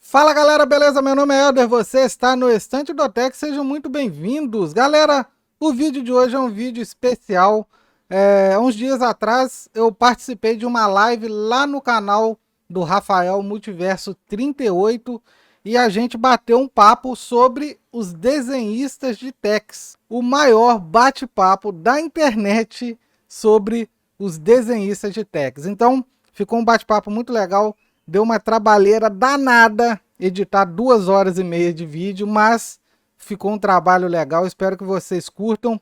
Fala galera, beleza? Meu nome é Elder, você está no Estante do Tech, sejam muito bem-vindos. Galera, o vídeo de hoje é um vídeo especial. Uns dias atrás eu participei de uma live lá no canal do Rafael Multiverso 38 e a gente bateu um papo sobre os desenhistas de techs. O maior bate-papo da internet sobre os desenhistas de techs. Então, ficou um bate-papo muito legal. Deu uma trabalheira danada editar 2 horas e meia de vídeo, mas ficou um trabalho legal. Espero que vocês curtam.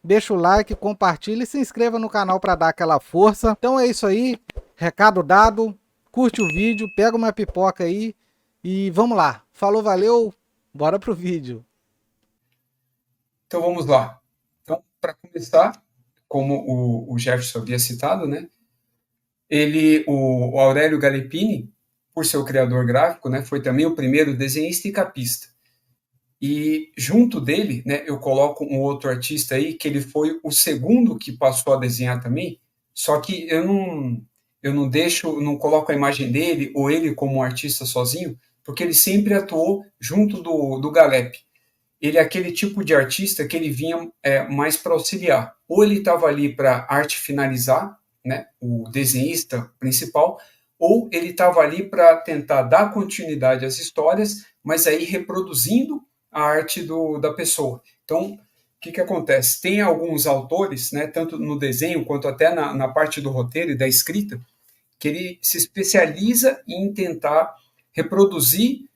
Deixa o like, compartilhe e se inscreva no canal para dar aquela força. Então é isso aí. Recado dado. Curte o vídeo, pega uma pipoca aí e vamos lá. Falou, valeu. Bora pro vídeo. Então vamos lá. Então, para começar, como o Jefferson havia citado, né? O Aurélio Galepini, por ser o criador gráfico, né, foi também o primeiro desenhista e capista. E junto dele, né, eu coloco um outro artista aí, que ele foi o segundo que passou a desenhar também, só que não coloco a imagem dele ou ele como um artista sozinho, porque ele sempre atuou junto do Galep. Ele é aquele tipo de artista que ele vinha mais para auxiliar. Ou ele estava ali para arte finalizar, né, o desenhista principal, ou ele estava ali para tentar dar continuidade às histórias, mas aí reproduzindo a arte da pessoa. Então, o que acontece? Tem alguns autores, né, tanto no desenho quanto até na parte do roteiro e da escrita, que ele se especializa em tentar reproduzir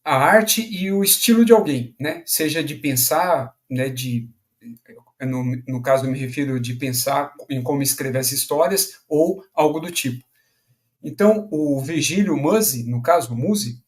a arte e o estilo de alguém, né? Seja de pensar, né, no caso eu me refiro de pensar em como escrever as histórias ou algo do tipo. Então, o Virgílio Musi, no caso, Musi,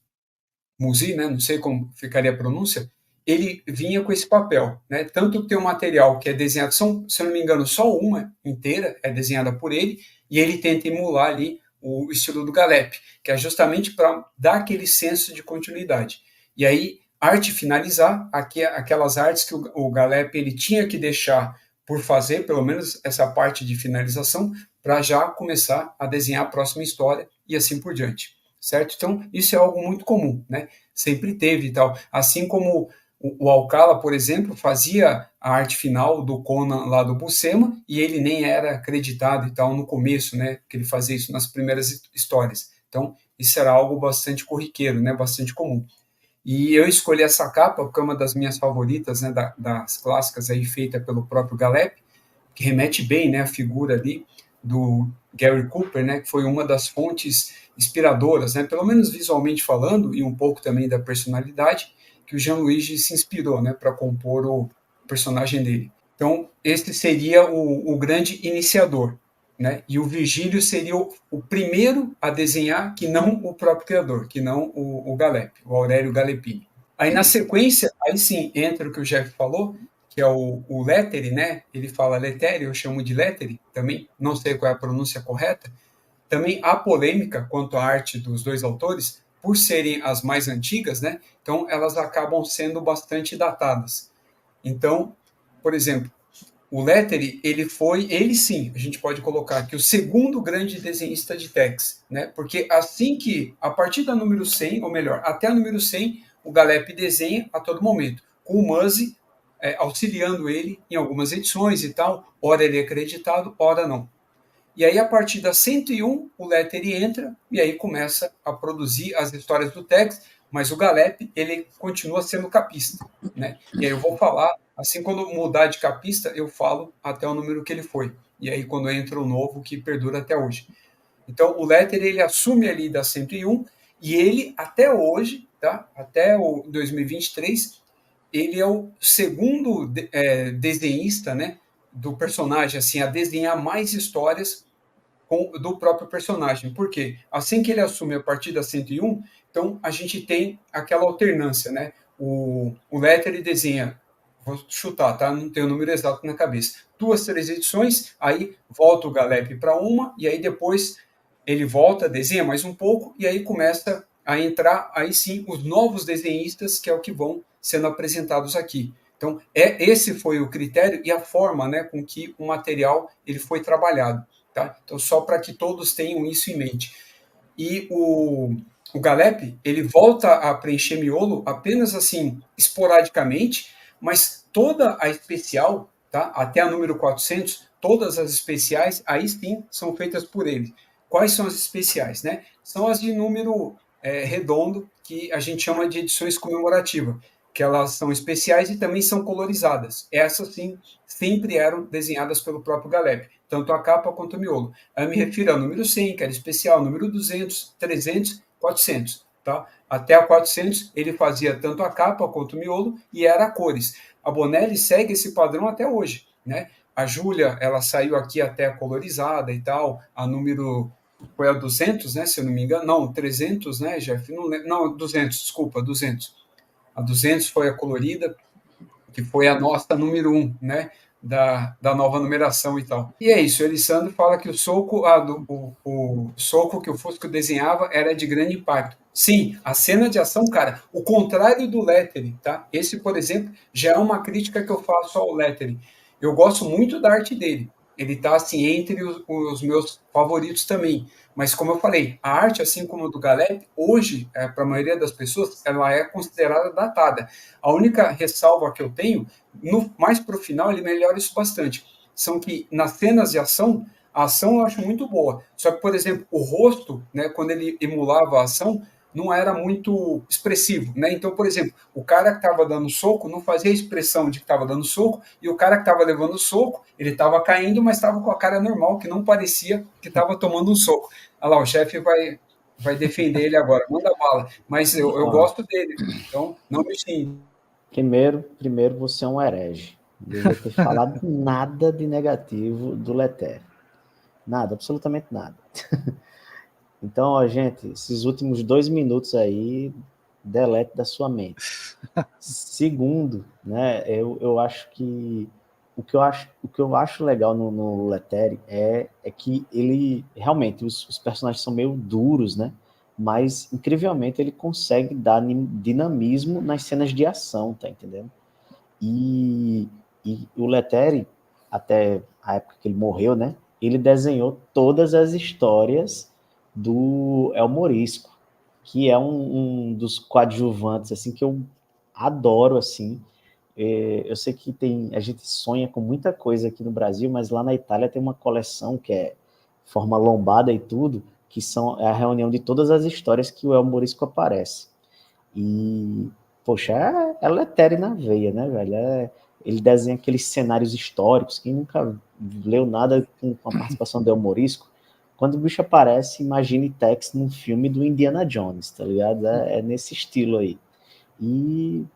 né, não sei como ficaria a pronúncia, ele vinha com esse papel, né? Tanto que tem um material que é desenhado, se eu não me engano, só uma inteira é desenhada por ele, e ele tenta emular ali o estilo do Galep, que é justamente para dar aquele senso de continuidade. E aí, arte finalizar, aquelas artes que o Galep ele tinha que deixar por fazer, pelo menos essa parte de finalização, para já começar a desenhar a próxima história e assim por diante, certo? Então, isso é algo muito comum, né? Sempre teve e tal. Assim como o Alcala, por exemplo, fazia a arte final do Conan lá do Buscema e ele nem era acreditado e tal no começo, né? Que ele fazia isso nas primeiras histórias. Então, isso era algo bastante corriqueiro, né? Bastante comum. E eu escolhi essa capa porque é uma das minhas favoritas, né? Das clássicas aí feita pelo próprio Galep, que remete bem, né? A figura ali do Gary Cooper, né? Que foi uma das fontes inspiradoras, né? Pelo menos visualmente falando e um pouco também da personalidade que o Jean-Louis se inspirou, né, para compor o personagem dele. Então, esse seria o grande iniciador, né? E o Virgílio seria o primeiro a desenhar, que não o próprio criador, que não o Galep, o Aurélio Galepini. Aí, na sequência, aí sim, entra o que o Jeff falou, que é o Lettere, né? Ele fala Lettere, eu chamo de Lettere também, não sei qual é a pronúncia correta. Também há polêmica quanto à arte dos dois autores, por serem as mais antigas, né? Então elas acabam sendo bastante datadas. Então, por exemplo, o Lettere, ele sim, a gente pode colocar aqui o segundo grande desenhista de Tex, né? Porque assim que, a partir da número 100, ou melhor, até a número 100, o Galep desenha a todo momento, com o Musi auxiliando ele em algumas edições e tal, ora ele é acreditado, ora não. E aí, a partir da 101, o Lettere entra e aí começa a produzir as histórias do Tex, mas o Galep, ele continua sendo capista, né? E aí eu vou falar, assim, quando mudar de capista, eu falo até o número que ele foi. E aí, quando entra o novo, que perdura até hoje. Então, o Lettere, ele assume ali da 101 e ele, até hoje, tá? Até o 2023, ele é o segundo desenhista, né? Do personagem, assim, a desenhar mais histórias do próprio personagem. Por quê? Assim que ele assume a partir da 101, então a gente tem aquela alternância, né? O Letter desenha, vou chutar, tá? Não tenho o número exato na cabeça. 2, 3 edições, aí volta o Galep para uma, e aí depois ele volta, desenha mais um pouco, e aí começa a entrar, aí sim, os novos desenhistas, que é o que vão sendo apresentados aqui. Então, esse foi o critério e a forma, né, com que o material ele foi trabalhado. Tá? Então, só para que todos tenham isso em mente. E O Galep, ele volta a preencher miolo apenas assim, esporadicamente, mas toda a especial, tá? Até a número 400, todas as especiais, aí sim, são feitas por ele. Quais são as especiais, né? São as de número redondo, que a gente chama de edições comemorativas, que elas são especiais e também são colorizadas. Essas, sim, sempre eram desenhadas pelo próprio Galep, tanto a capa quanto o miolo. Eu me refiro ao número 100, que era especial, número 200, 300, 400. Tá? Até a 400 ele fazia tanto a capa quanto o miolo e era a cores. A Bonelli segue esse padrão até hoje, né? A Júlia, ela saiu aqui até colorizada e tal, a número foi a 200, né, se eu não me engano, não, 300, né, Jeff, não 200, desculpa, 200. A 200 foi a colorida, que foi a nossa número 1, né, da nova numeração e tal. E é isso, o Elisandro fala que o soco, o soco que o Fusco desenhava era de grande impacto. Sim, a cena de ação, cara, o contrário do lettering, tá? Esse, por exemplo, já é uma crítica que eu faço ao lettering. Eu gosto muito da arte dele. Ele tá, assim, entre os meus favoritos também. Mas, como eu falei, a arte, assim como a do Galep, hoje, para a maioria das pessoas, ela é considerada datada. A única ressalva que eu tenho, mais para o final, ele melhora isso bastante. São que nas cenas de ação, a ação eu acho muito boa. Só que, por exemplo, o rosto, né, quando ele emulava a ação, não era muito expressivo, né? Então, por exemplo, o cara que estava dando soco não fazia a expressão de que estava dando soco, e o cara que estava levando soco, ele estava caindo, mas estava com a cara normal, que não parecia que estava tomando um soco. Olha lá, o chefe vai defender ele agora, manda bala. Mas eu gosto dele, então não me xingue. Primeiro, você é um herege. Não devia ter falado nada de negativo do Letério. Nada, absolutamente nada. Então, ó, gente, esses últimos 2 minutos aí, delete da sua mente. Segundo, né, eu acho que o que eu acho legal no Letteri é que ele realmente os personagens são meio duros, né? Mas incrivelmente ele consegue dar dinamismo nas cenas de ação, tá entendendo? E o Letteri, até a época que ele morreu, né? Ele desenhou todas as histórias do El Morisco, que é um dos coadjuvantes assim que eu adoro assim. Eu sei que a gente sonha com muita coisa aqui no Brasil, mas lá na Itália tem uma coleção que é forma lombada e tudo, que é a reunião de todas as histórias que o El Morisco aparece. E, poxa, é Letteri na veia, né, velho? Ele desenha aqueles cenários históricos. Quem nunca leu nada com a participação do El Morisco, quando o bicho aparece, imagine Tex num filme do Indiana Jones, tá ligado? É nesse estilo aí. E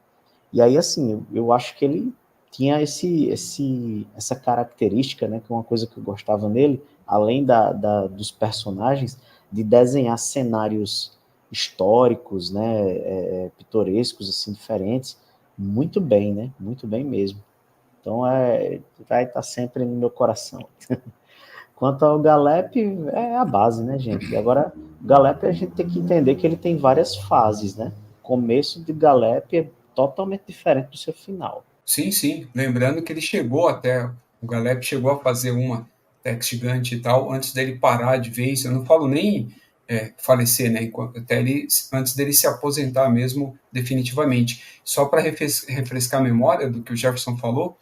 aí, assim, eu acho que ele tinha essa característica, né, que é uma coisa que eu gostava nele, além dos personagens, de desenhar cenários históricos, né, pitorescos, assim, diferentes, muito bem, né, muito bem mesmo. Então, vai estar sempre no meu coração. Quanto ao Galep, é a base, né, gente? E agora, o Galep a gente tem que entender que ele tem várias fases, né? O começo de Galep é totalmente diferente do seu final. Sim, sim. Lembrando que ele chegou até, o Galep chegou a fazer uma Tex gigante e tal, antes dele parar de vez. Eu não falo nem falecer, né? Até antes dele se aposentar mesmo, definitivamente. Só para refrescar a memória do que o Jefferson falou,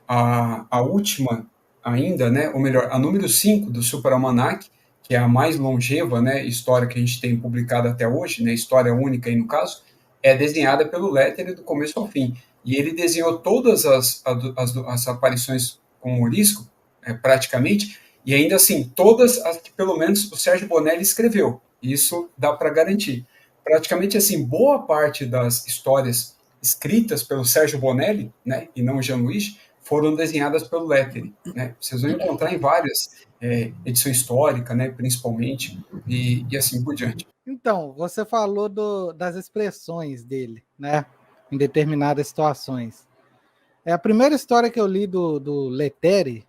a última ainda, né? Ou melhor, a número 5 do Super Almanac, que é a mais longeva, né, história que a gente tem publicada até hoje, né, história única aí no caso, é desenhada pelo Letteri do começo ao fim. E ele desenhou todas as aparições com o Morisco, praticamente, e ainda assim, todas as que pelo menos o Sérgio Bonelli escreveu. Isso dá para garantir. Praticamente assim, boa parte das histórias escritas pelo Sérgio Bonelli, né, e não Jean-Louis, foram desenhadas pelo Letteri. Né? Vocês vão encontrar em várias edições históricas, né, principalmente, e assim por diante. Então, você falou das expressões dele, né? Em determinadas situações. A primeira história que eu li do Letteri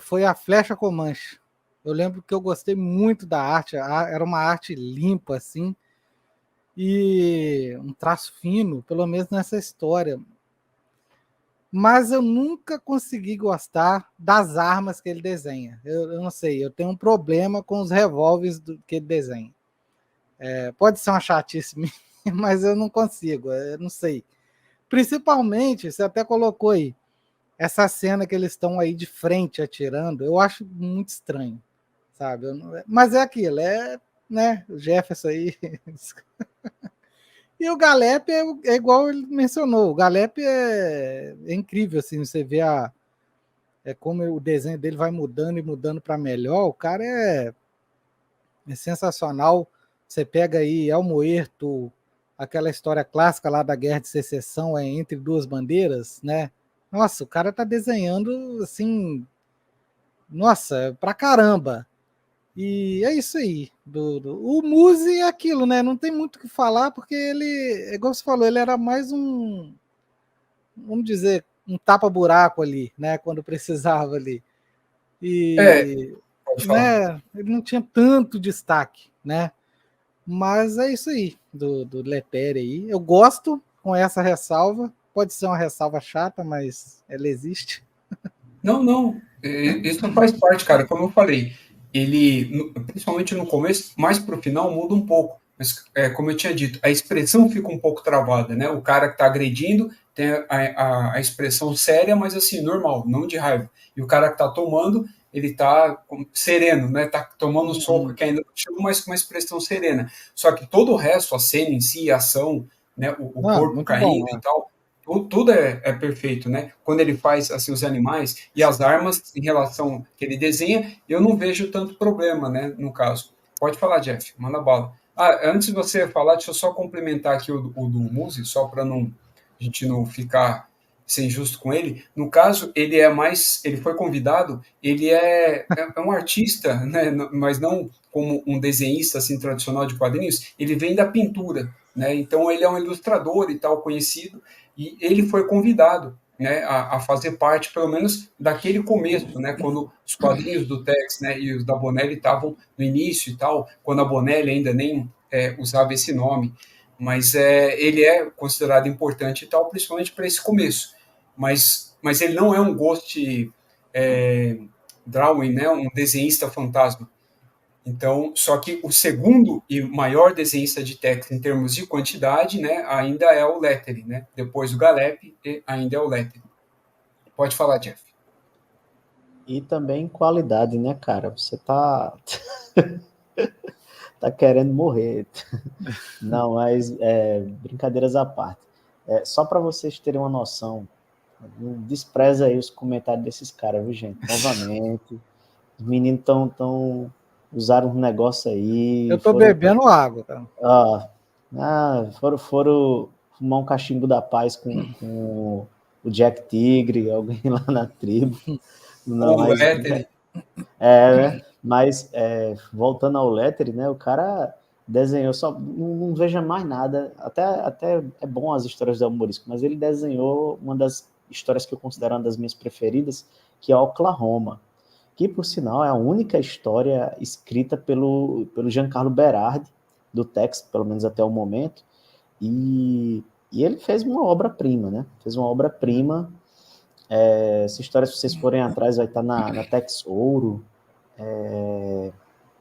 foi a Flecha Comanche. Eu lembro que eu gostei muito da arte. Era uma arte limpa, assim, e um traço fino, pelo menos nessa história. Mas eu nunca consegui gostar das armas que ele desenha. Eu não sei, eu tenho um problema com os revólveres que ele desenha. Pode ser uma chatice minha, mas eu não consigo, eu não sei. Principalmente, você até colocou aí, essa cena que eles estão aí de frente atirando, eu acho muito estranho, sabe? Mas é aquilo, né? O Jefferson aí. E o Galep é igual ele mencionou, o Galep é incrível, assim, você vê como o desenho dele vai mudando e mudando para melhor, o cara é sensacional. Você pega aí El Muerto, aquela história clássica lá da Guerra de Secessão, entre duas bandeiras, né? Nossa, o cara tá desenhando assim, nossa, pra caramba. E é isso aí. O Muzi é aquilo, né? Não tem muito o que falar, porque ele, igual você falou, ele era mais vamos dizer, um tapa-buraco ali, né? Quando precisava ali. E, Pode falar. né, ele não tinha tanto destaque, né? Mas é isso aí, do Lepere aí. Eu gosto com essa ressalva. Pode ser uma ressalva chata, mas ela existe. Não, não. Isso faz parte, cara. Como eu falei, ele, principalmente no começo, mais pro final, muda um pouco. Mas, como eu tinha dito, a expressão fica um pouco travada, né? O cara que tá agredindo tem a expressão séria, mas assim, normal, não de raiva. E o cara que tá tomando, ele tá sereno, né? Tá tomando um soco que ainda não chegou, mas com uma expressão serena. Só que todo o resto, a cena em si, a ação, né? O corpo Muito bom. caindo e tal, tudo é perfeito, né? Quando ele faz assim os animais e as armas em relação que ele desenha, eu não vejo tanto problema, né? No caso, pode falar, Jeff, manda bala. Antes de você falar, deixa eu só complementar aqui o do Muzi, só para a gente não ficar ser injusto com ele. No caso, ele foi convidado, ele é um artista, né? Mas não como um desenhista assim tradicional de quadrinhos. Ele vem da pintura, né? Então ele é um ilustrador e tal conhecido. E ele foi convidado, né, a fazer parte, pelo menos, daquele começo, né, quando os quadrinhos do Tex, né, e os da Bonelli estavam no início e tal, quando a Bonelli ainda nem usava esse nome, mas ele é considerado importante e tal, principalmente para esse começo. Mas ele não é um Ghost Drawing, né, um desenhista fantasma. Então, só que o segundo e maior desenhista de Tex em termos de quantidade, né, ainda é o Lettery, né? Depois do Galep, ainda é o Lettery. Pode falar, Jeff. E também qualidade, né, cara? Você tá tá querendo morrer. Não, mas brincadeiras à parte. Só para vocês terem uma noção, despreza aí os comentários desses caras, viu, gente? Novamente, os meninos usaram um negócio aí. Eu tô bebendo água, cara. Foram fumar um cachimbo da paz com o Jack Tigre, alguém lá na tribo. Não, o Lettery. Mas voltando ao Lettery, né? O cara desenhou, só não veja mais nada. Até é bom as histórias do humorístico, mas ele desenhou uma das histórias que eu considero uma das minhas preferidas, que é Oklahoma, que por sinal é a única história escrita pelo Giancarlo Berardi, do Tex, pelo menos até o momento, e ele fez uma obra-prima, né? Fez uma obra-prima. Essa história, se vocês forem atrás, vai estar na Tex Ouro.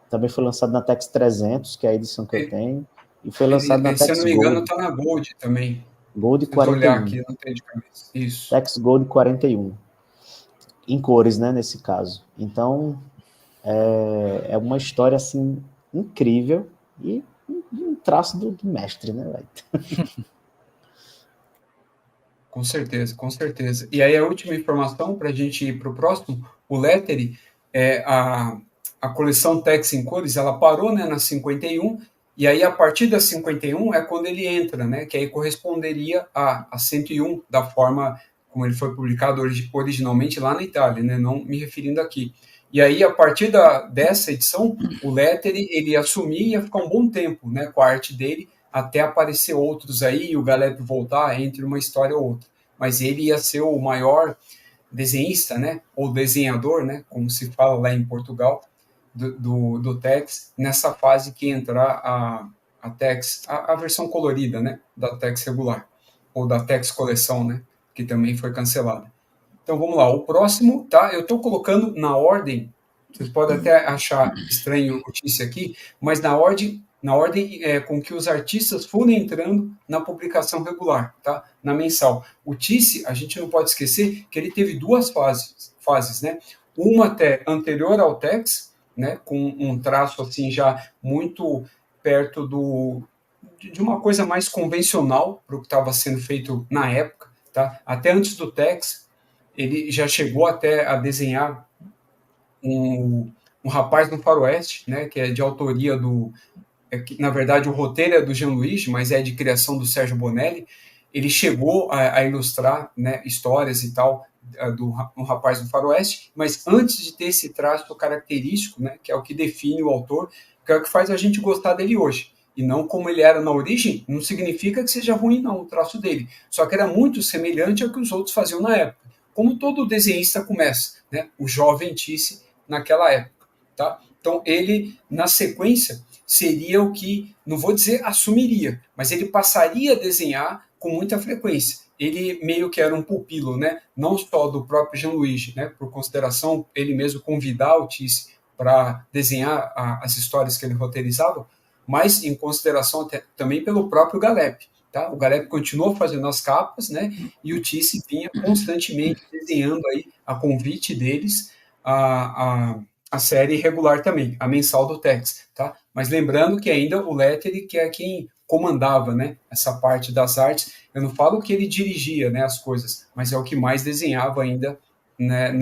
Também foi lançado na Tex 300, que é a edição que eu tenho, e foi lançado na Tex Gold. Se eu não me engano, está na Gold também. Gold Se 41. olhar aqui, não tem de cabeça. Isso. Tex Gold 41. Em cores, né, nesse caso. Então, é uma história, assim, incrível e um traço do mestre, né, velho? Com certeza, com certeza. E aí a última informação para a gente ir para o próximo, o Lettery, a coleção Tex em cores, ela parou, né, na 51, e aí a partir da 51 é quando ele entra, né, que aí corresponderia a 101, da forma como ele foi publicado originalmente lá na Itália, né, não me referindo aqui. E aí, a partir dessa edição, o Lettery, ele ia assumir e ia ficar um bom tempo, né, com a arte dele, até aparecer outros aí e o Galep voltar entre uma história ou outra. Mas ele ia ser o maior desenhista, né, ou desenhador, né, como se fala lá em Portugal, do Tex, nessa fase que entrar a Tex, a versão colorida, né, da Tex regular, ou da Tex coleção, né, que também foi cancelada. Então vamos lá, o próximo, tá? Eu estou colocando na ordem, vocês podem até achar estranho a notícia aqui, mas na ordem na ordem com que os artistas foram entrando na publicação regular, tá? Na mensal. O Tice, a gente não pode esquecer que ele teve duas fases, né? Uma até anterior ao Tex, né? Com um traço assim já muito perto de uma coisa mais convencional para o que estava sendo feito na época, tá? Até antes do Tex, ele já chegou até a desenhar um rapaz no faroeste, né, que é de autoria na verdade o roteiro é do Jean Louis, mas é de criação do Sérgio Bonelli. Ele chegou a ilustrar, né, histórias e tal do um rapaz no faroeste, mas antes de ter esse traço característico, né, que é o que define o autor, que é o que faz a gente gostar dele hoje. E não como ele era na origem, não significa que seja ruim, não, o traço dele. Só que era muito semelhante ao que os outros faziam na época. Como todo desenhista começa, né? O jovem Tisse naquela época. Tá? Então, ele, na sequência, seria o que, não vou dizer assumiria, mas ele passaria a desenhar com muita frequência. Ele meio que era um pupilo, né? Não só do próprio Jean Louis, né? Por consideração, ele mesmo convidar o Tisse para desenhar as histórias que ele roteirizava, mas em consideração também pelo próprio Galep. Tá? O Galep continuou fazendo as capas, né? E o Tisse vinha constantemente desenhando aí, a convite deles, a série regular também, a mensal do Tex, tá? Mas lembrando que ainda o Lettery, que é quem comandava, né, essa parte das artes. Eu não falo que ele dirigia, né, as coisas, mas é o que mais desenhava ainda, né,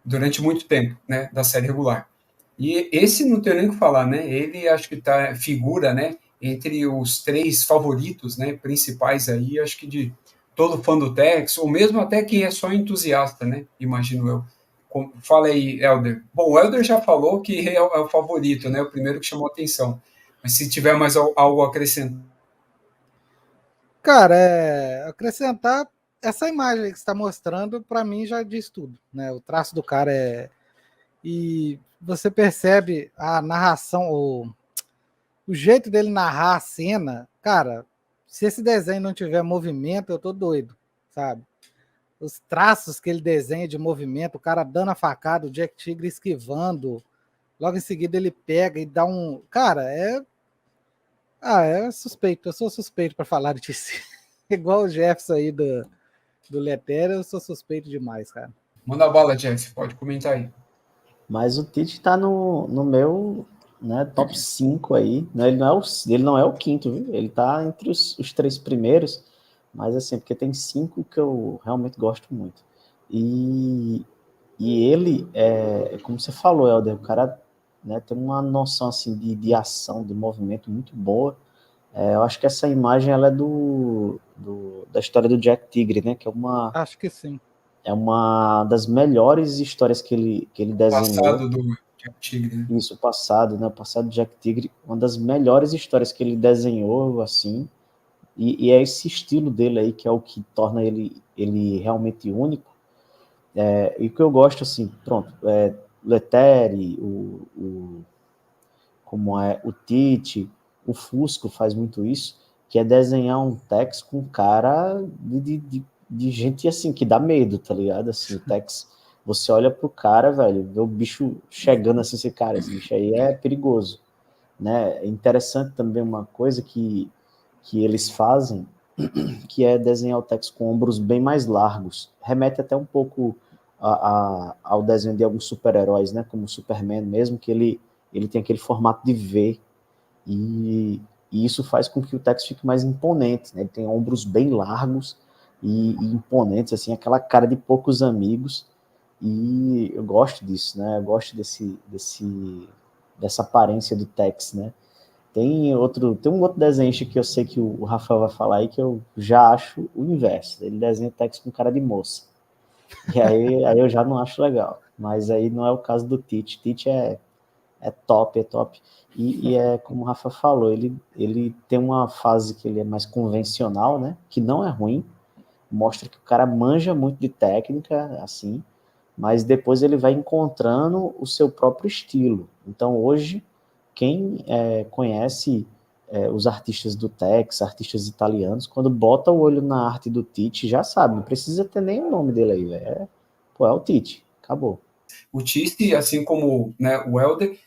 durante muito tempo, né, da série regular. E esse não tenho nem o que falar, né? Ele acho que figura, né, entre os três favoritos, né, principais aí, acho que de todo fã do Tex, ou mesmo até quem é só entusiasta, né, imagino eu. Fala aí, Helder. Bom, o Helder já falou que é o favorito, né, o primeiro que chamou a atenção. Mas se tiver mais algo a acrescentar. Cara, acrescentar essa imagem que você está mostrando, para mim já diz tudo, né? O traço do cara e você percebe a narração, o jeito dele narrar a cena, cara, se esse desenho não tiver movimento, eu tô doido, sabe? Os traços que ele desenha de movimento, o cara dando a facada, o Jack Tigre esquivando, logo em seguida ele pega e dá um... Cara, é suspeito, eu sou suspeito para falar disso. Igual o Jefferson aí do Letera, eu sou suspeito demais, cara. Manda bala, Jeff, pode comentar aí. Mas o Tite tá no meu, né, top 5 aí. Ele não é o quinto, viu? Ele tá entre os três primeiros, mas assim, porque tem 5 que eu realmente gosto muito. E ele, como você falou, Helder, o cara, né, tem uma noção assim, de ação, de movimento muito boa. Eu acho que essa imagem ela é da história do Jack Tigre, né? Que é uma, Acho que sim. é uma das melhores histórias que ele desenhou. Passado do Jack Tigre. Né? Isso, o passado, né? O passado do Jack Tigre, uma das melhores histórias que ele desenhou, assim. E é esse estilo dele aí que é o que torna ele realmente único. E o que eu gosto, assim, pronto, Leteri, como é o Tite, o Fusco faz muito isso, que é desenhar um Tex com cara de gente assim, que dá medo, tá ligado? Assim, o Tex, você olha pro cara, velho, vê o bicho chegando assim, esse cara, esse bicho aí é perigoso, né? É interessante também uma coisa que eles fazem, que é desenhar o Tex com ombros bem mais largos. Remete até um pouco ao desenho de alguns super-heróis, né? Como o Superman mesmo, que ele tem aquele formato de V, e isso faz com que o Tex fique mais imponente, né? Ele tem ombros bem largos e imponentes, assim, aquela cara de poucos amigos, e eu gosto disso, né? Eu gosto dessa aparência do Tex, né? Tem um outro desenho que eu sei que o Rafael vai falar aí, que eu já acho o inverso. Ele desenha o Tex com cara de moça. E aí eu já não acho legal. Mas aí não é o caso do Tite. Tite é top, é top. E é como o Rafa falou, ele tem uma fase que ele é mais convencional, né? Que não é ruim. Mostra que o cara manja muito de técnica, assim. Mas depois ele vai encontrando o seu próprio estilo. Então hoje, quem conhece os artistas do Tex, artistas italianos, quando bota o olho na arte do Tite, já sabe, não precisa ter nem o nome dele aí, velho. É o Tite, acabou. O Tiste, assim como, né, o Helder,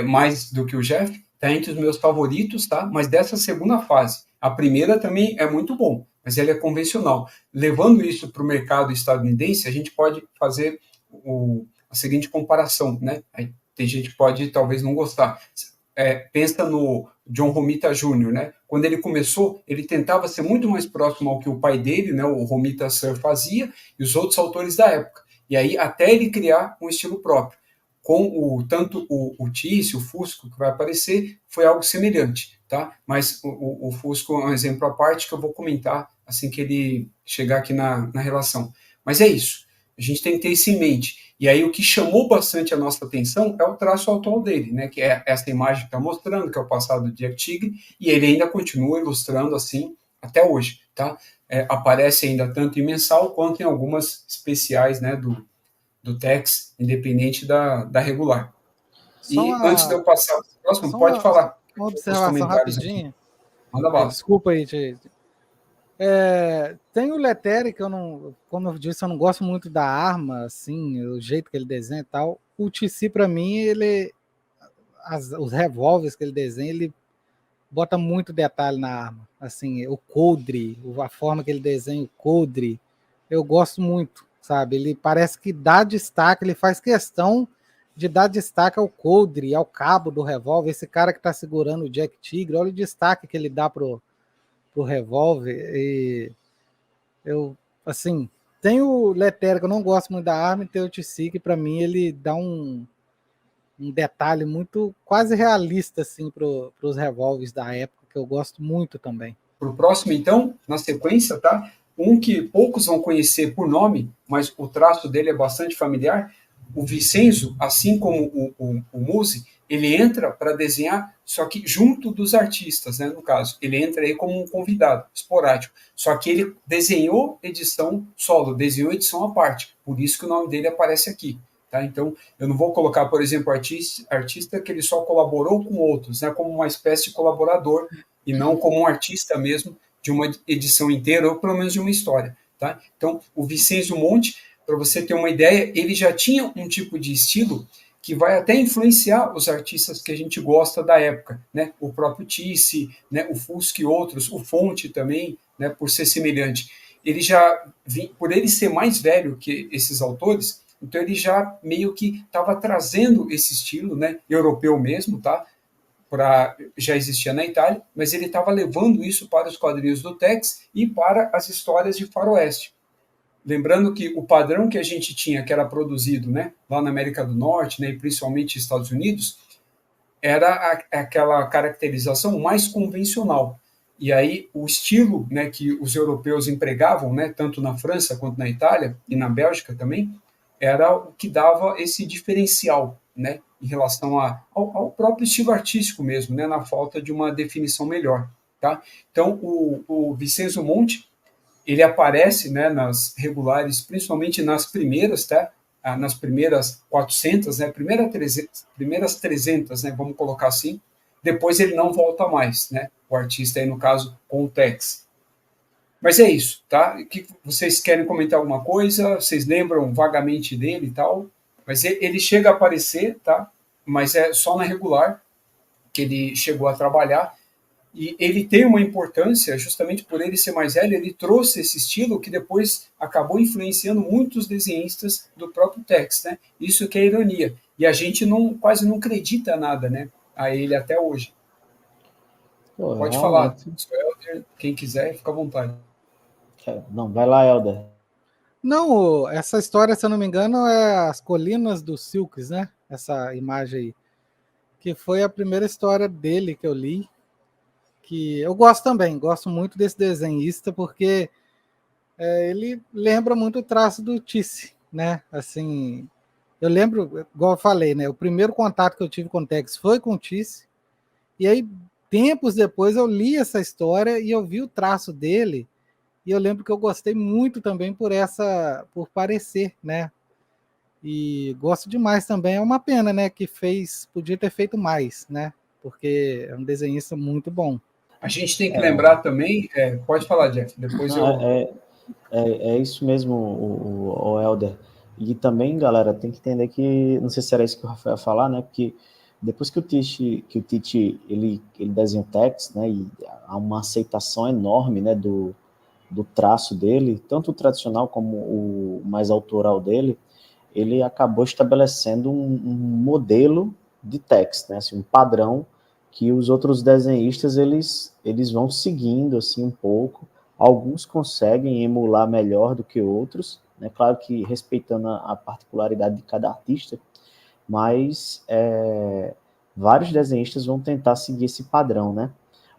mais do que o Jeff, tá entre os meus favoritos, tá? Mas dessa segunda fase. A primeira também é muito bom, mas ela é convencional. Levando isso para o mercado estadunidense, a gente pode fazer a seguinte comparação, né? Aí tem gente que pode talvez não gostar. Pensa no John Romita Jr., né? Quando ele começou, ele tentava ser muito mais próximo ao que o pai dele, né, o Romita Sir, fazia e os outros autores da época. E aí, até ele criar um estilo próprio. Com tanto o Tício, o Fusco, que vai aparecer, foi algo semelhante, tá? Mas o Fusco é um exemplo à parte que eu vou comentar assim que ele chegar aqui na relação. Mas é isso. A gente tem que ter isso em mente. E aí o que chamou bastante a nossa atenção é o traço atual dele, né? Que é essa imagem que está mostrando, que é o passado do Jack Tigre, e ele ainda continua ilustrando assim até hoje, tá? Aparece ainda tanto em mensal quanto em algumas especiais, né, do Tex, independente da regular. E antes de eu passar para o próximo, pode falar. Uma Os observação comentários rapidinha. aqui. Manda bala. Desculpa aí, gente. Tem o Lettere, que eu não, como eu disse, eu não gosto muito da arma, assim, o jeito que ele desenha e tal. O TC, para mim, os revólveres que ele desenha, ele bota muito detalhe na arma. Assim, o coldre, a forma que ele desenha o coldre, eu gosto muito, sabe? Ele parece que dá destaque, ele faz questão de dar destaque ao coldre, ao cabo do revólver. Esse cara que está segurando o Jack Tigre, olha o destaque que ele dá pro revólver. E eu, assim, tem o Lettere, que eu não gosto muito da arma, e tem o TC, que para mim ele dá um detalhe muito quase realista assim, para os revólveres da época, que eu gosto muito também. Para o próximo, então, na sequência, tá? Um que poucos vão conhecer por nome, mas o traço dele é bastante familiar. O Vicenzo, assim como o Musi, ele entra para desenhar, só que junto dos artistas, né, no caso. Ele entra aí como um convidado, esporádico. Só que ele desenhou edição solo, desenhou edição à parte. Por isso que o nome dele aparece aqui. Tá? Então, eu não vou colocar, por exemplo, artista que ele só colaborou com outros, né, como uma espécie de colaborador, e não como um artista mesmo de uma edição inteira, ou pelo menos de uma história. Tá? Então, o Vicêncio Monte, para você ter uma ideia, ele já tinha um tipo de estilo que vai até influenciar os artistas que a gente gosta da época, né? O próprio Tisse, né? O Fusco e outros, o Fonte também, né? Por ser semelhante. Ele já, por ele ser mais velho que esses autores, então ele já meio que estava trazendo esse estilo, né? Europeu mesmo, tá? Já existia na Itália, mas ele estava levando isso para os quadrinhos do Tex e para as histórias de faroeste. Lembrando que o padrão que a gente tinha, que era produzido, né, lá na América do Norte, né, e principalmente nos Estados Unidos, era aquela caracterização mais convencional. E aí o estilo, né, que os europeus empregavam, né, tanto na França quanto na Itália e na Bélgica também, era o que dava esse diferencial, né, em relação ao próprio estilo artístico mesmo, né, na falta de uma definição melhor. Tá? Então, o Vicenzo Monte, ele aparece, né, nas regulares, principalmente nas primeiras, tá? Nas primeiras 400, né, primeiras 300, né, vamos colocar assim. Depois ele não volta mais, né, o artista aí, no caso, com o Tex. Mas é isso, tá? Que vocês querem comentar alguma coisa? Vocês lembram vagamente dele e tal? Mas ele chega a aparecer, tá? Mas é só na regular que ele chegou a trabalhar. E ele tem uma importância, justamente por ele ser mais velho, ele trouxe esse estilo que depois acabou influenciando muitos desenhistas do próprio Tex, né? Isso que é ironia. E a gente quase não acredita nada, né, a ele até hoje. Pô, Pode falar, realmente. quem quiser, fica à vontade. Não, vai lá, Helder. Não, essa história, se eu não me engano, é as Colinas dos Silks, né? Essa imagem aí. Que foi a primeira história dele que eu li. Que eu gosto também, gosto muito desse desenhista, porque ele lembra muito o traço do Tisse, né? Assim, eu lembro, igual eu falei, né? O primeiro contato que eu tive com o Tex foi com o Tisse, e aí, tempos depois, eu li essa história e eu vi o traço dele, e eu lembro que eu gostei muito também por parecer, né? E gosto demais também. É uma pena, né? Que podia ter feito mais, né? Porque é um desenhista muito bom. A gente tem que lembrar também, pode falar, Jeff, depois Não, eu... é isso mesmo, o Helder. E também, galera, tem que entender que, não sei se era isso que o Rafael ia falar, né? Porque depois que o Tite ele desenha o Tex, né, e há uma aceitação enorme, né, do traço dele, tanto o tradicional como o mais autoral dele, ele acabou estabelecendo um modelo de Tex, né, assim, um padrão que os outros desenhistas eles vão seguindo assim um pouco. Alguns conseguem emular melhor do que outros, né? Claro que respeitando a particularidade de cada artista, mas vários desenhistas vão tentar seguir esse padrão, né?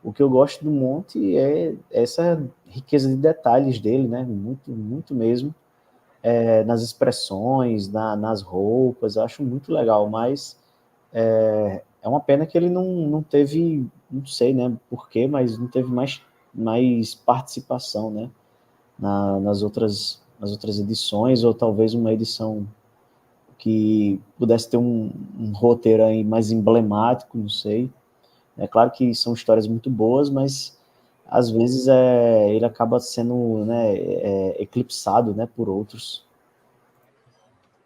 O que eu gosto do Monte é essa riqueza de detalhes dele, né? Muito, muito mesmo. Nas expressões, nas roupas, eu acho muito legal, mas é uma pena que ele não teve, não sei, né, por quê, mas não teve mais participação, né, nas outras edições, ou talvez uma edição que pudesse ter um roteiro aí mais emblemático, não sei. É claro que são histórias muito boas, mas às vezes ele acaba sendo, né, eclipsado, né, por outros.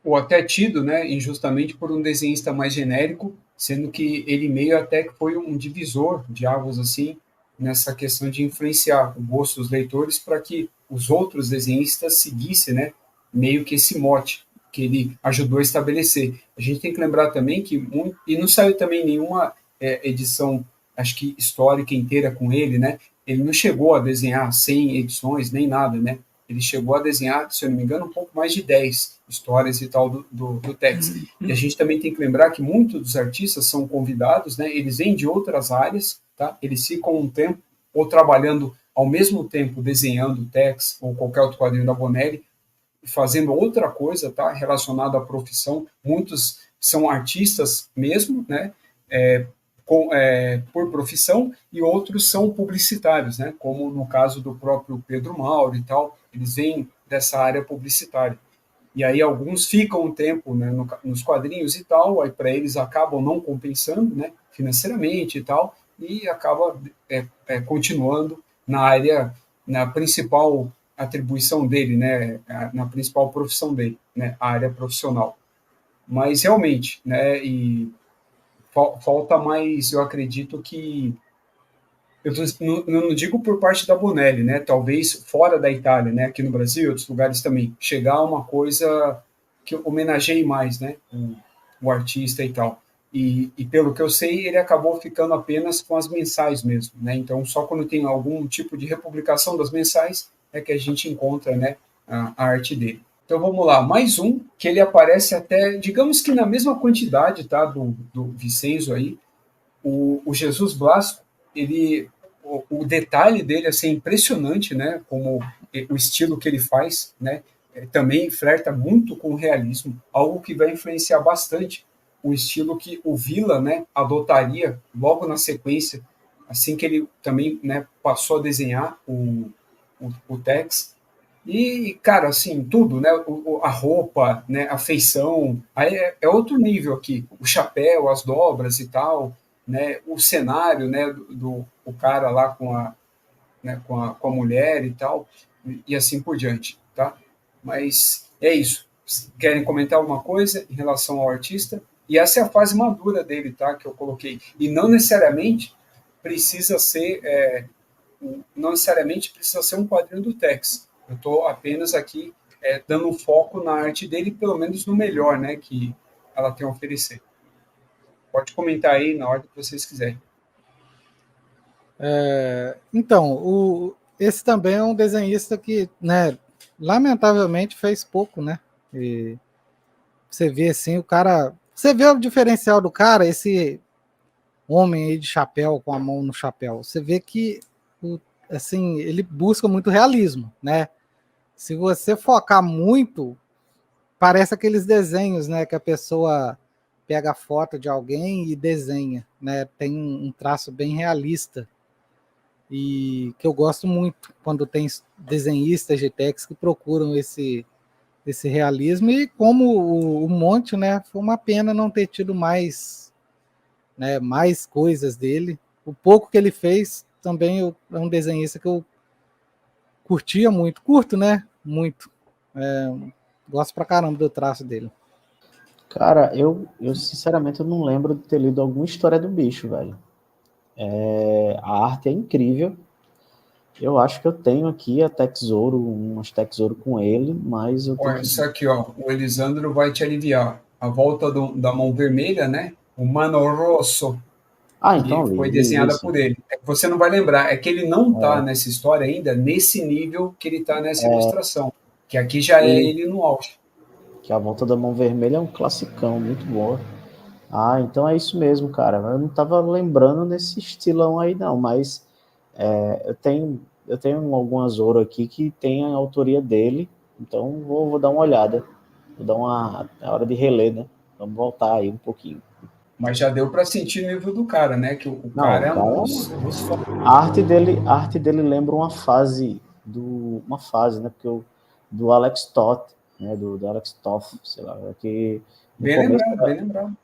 Ou até tido, né, injustamente por um desenhista mais genérico, sendo que ele meio até que foi um divisor de águas assim nessa questão de influenciar o gosto dos leitores para que os outros desenhistas seguissem, né, meio que esse mote que ele ajudou a estabelecer. A gente tem que lembrar também que e não saiu também nenhuma edição, acho que histórica inteira com ele, né? Ele não chegou a desenhar 100 edições nem nada, né? Ele chegou a desenhar, se eu não me engano, um pouco mais de 10 histórias e tal do Tex. E a gente também tem que lembrar que muitos dos artistas são convidados, né? Eles vêm de outras áreas, tá? Eles ficam um tempo ou trabalhando ao mesmo tempo desenhando o Tex ou qualquer outro quadrinho da Bonelli, fazendo outra coisa, tá? Relacionada à profissão. Muitos são artistas mesmo, né? Por profissão, e outros são publicitários, né? Como no caso do próprio Pedro Mauro e tal, eles vêm dessa área publicitária. E aí alguns ficam um tempo, né, nos quadrinhos e tal, aí para eles acabam não compensando, né, financeiramente e tal, e acaba continuando na área, na principal atribuição dele, né, na principal profissão dele, né, a área profissional. Mas realmente, né, e falta mais, eu acredito que eu não digo por parte da Bonelli, né? Talvez fora da Itália, né? Aqui no Brasil e outros lugares também, chegar a uma coisa que homenageie mais, né? O artista e tal. E pelo que eu sei, ele acabou ficando apenas com as mensais mesmo, né? Então, só quando tem algum tipo de republicação das mensais é que a gente encontra, né? A arte dele. Então vamos lá, mais um que ele aparece até, digamos que na mesma quantidade, tá? Do Vicenzo aí, o Jesus Blasco, ele, o detalhe dele assim, é impressionante, né? Como o estilo que ele faz, né? Também flerta muito com o realismo, algo que vai influenciar bastante o estilo que o Villa, né, adotaria logo na sequência, assim que ele também, né, passou a desenhar o Tex. E, cara, assim, tudo, né? A roupa, né? A feição, aí é outro nível aqui. O chapéu, as dobras e tal, né? O cenário, né? O cara lá né? Com a mulher e tal, e assim por diante, tá? Mas é isso. Querem comentar alguma coisa em relação ao artista? E essa é a fase madura dele, tá? Que eu coloquei. E não necessariamente precisa ser não necessariamente precisa ser um quadrinho do Tex. Eu estou apenas aqui dando um foco na arte dele, pelo menos no melhor, né, que ela tem a oferecer. Pode comentar aí na ordem que vocês quiserem. Então, esse também é um desenhista que, né, lamentavelmente fez pouco, né? E você vê assim, o cara. Você vê o diferencial do cara, esse homem aí de chapéu, com a mão no chapéu. Você vê que, assim, ele busca muito realismo, né? Se você focar muito, parece aqueles desenhos, né, que a pessoa pega a foto de alguém e desenha, né? Tem um traço bem realista e que eu gosto muito quando tem desenhistas de text que procuram esse realismo, e como o Monte, né, foi uma pena não ter tido mais, né, mais coisas dele. O pouco que ele fez também é um desenhista que eu curtia muito, curto, né, muito. Gosto pra caramba do traço dele. Cara, eu sinceramente eu não lembro de ter lido alguma história do bicho, velho. A arte é incrível. Eu acho que eu tenho aqui a Texouro, umas Texouro com ele, mas eu tenho Olha, que. isso aqui, ó, o Elisandro vai te aliviar. A volta da mão vermelha, né? O Mano Rosso, Ah, que então foi li desenhada por sim. ele. É que você não vai lembrar, é que ele não está É, nessa história ainda, nesse nível que ele está nessa ilustração. Que aqui já é e ele no auge. que a Volta da Mão Vermelha é um classicão, muito bom. Ah, então é isso mesmo, cara. Eu não tava lembrando nesse estilão aí, não, mas eu tenho algumas Zoro aqui que tem a autoria dele, então vou dar uma olhada. Vou dar uma. É hora de reler, né? Vamos voltar aí um pouquinho. Mas já deu para sentir o nível do cara, né? Que o Não, cara é um cara, dos fãs. a arte dele lembra uma fase, né? Do Alex Toth, né? Do Alex Toth, sei lá, que no Bem começo lembrado, bem lembrado.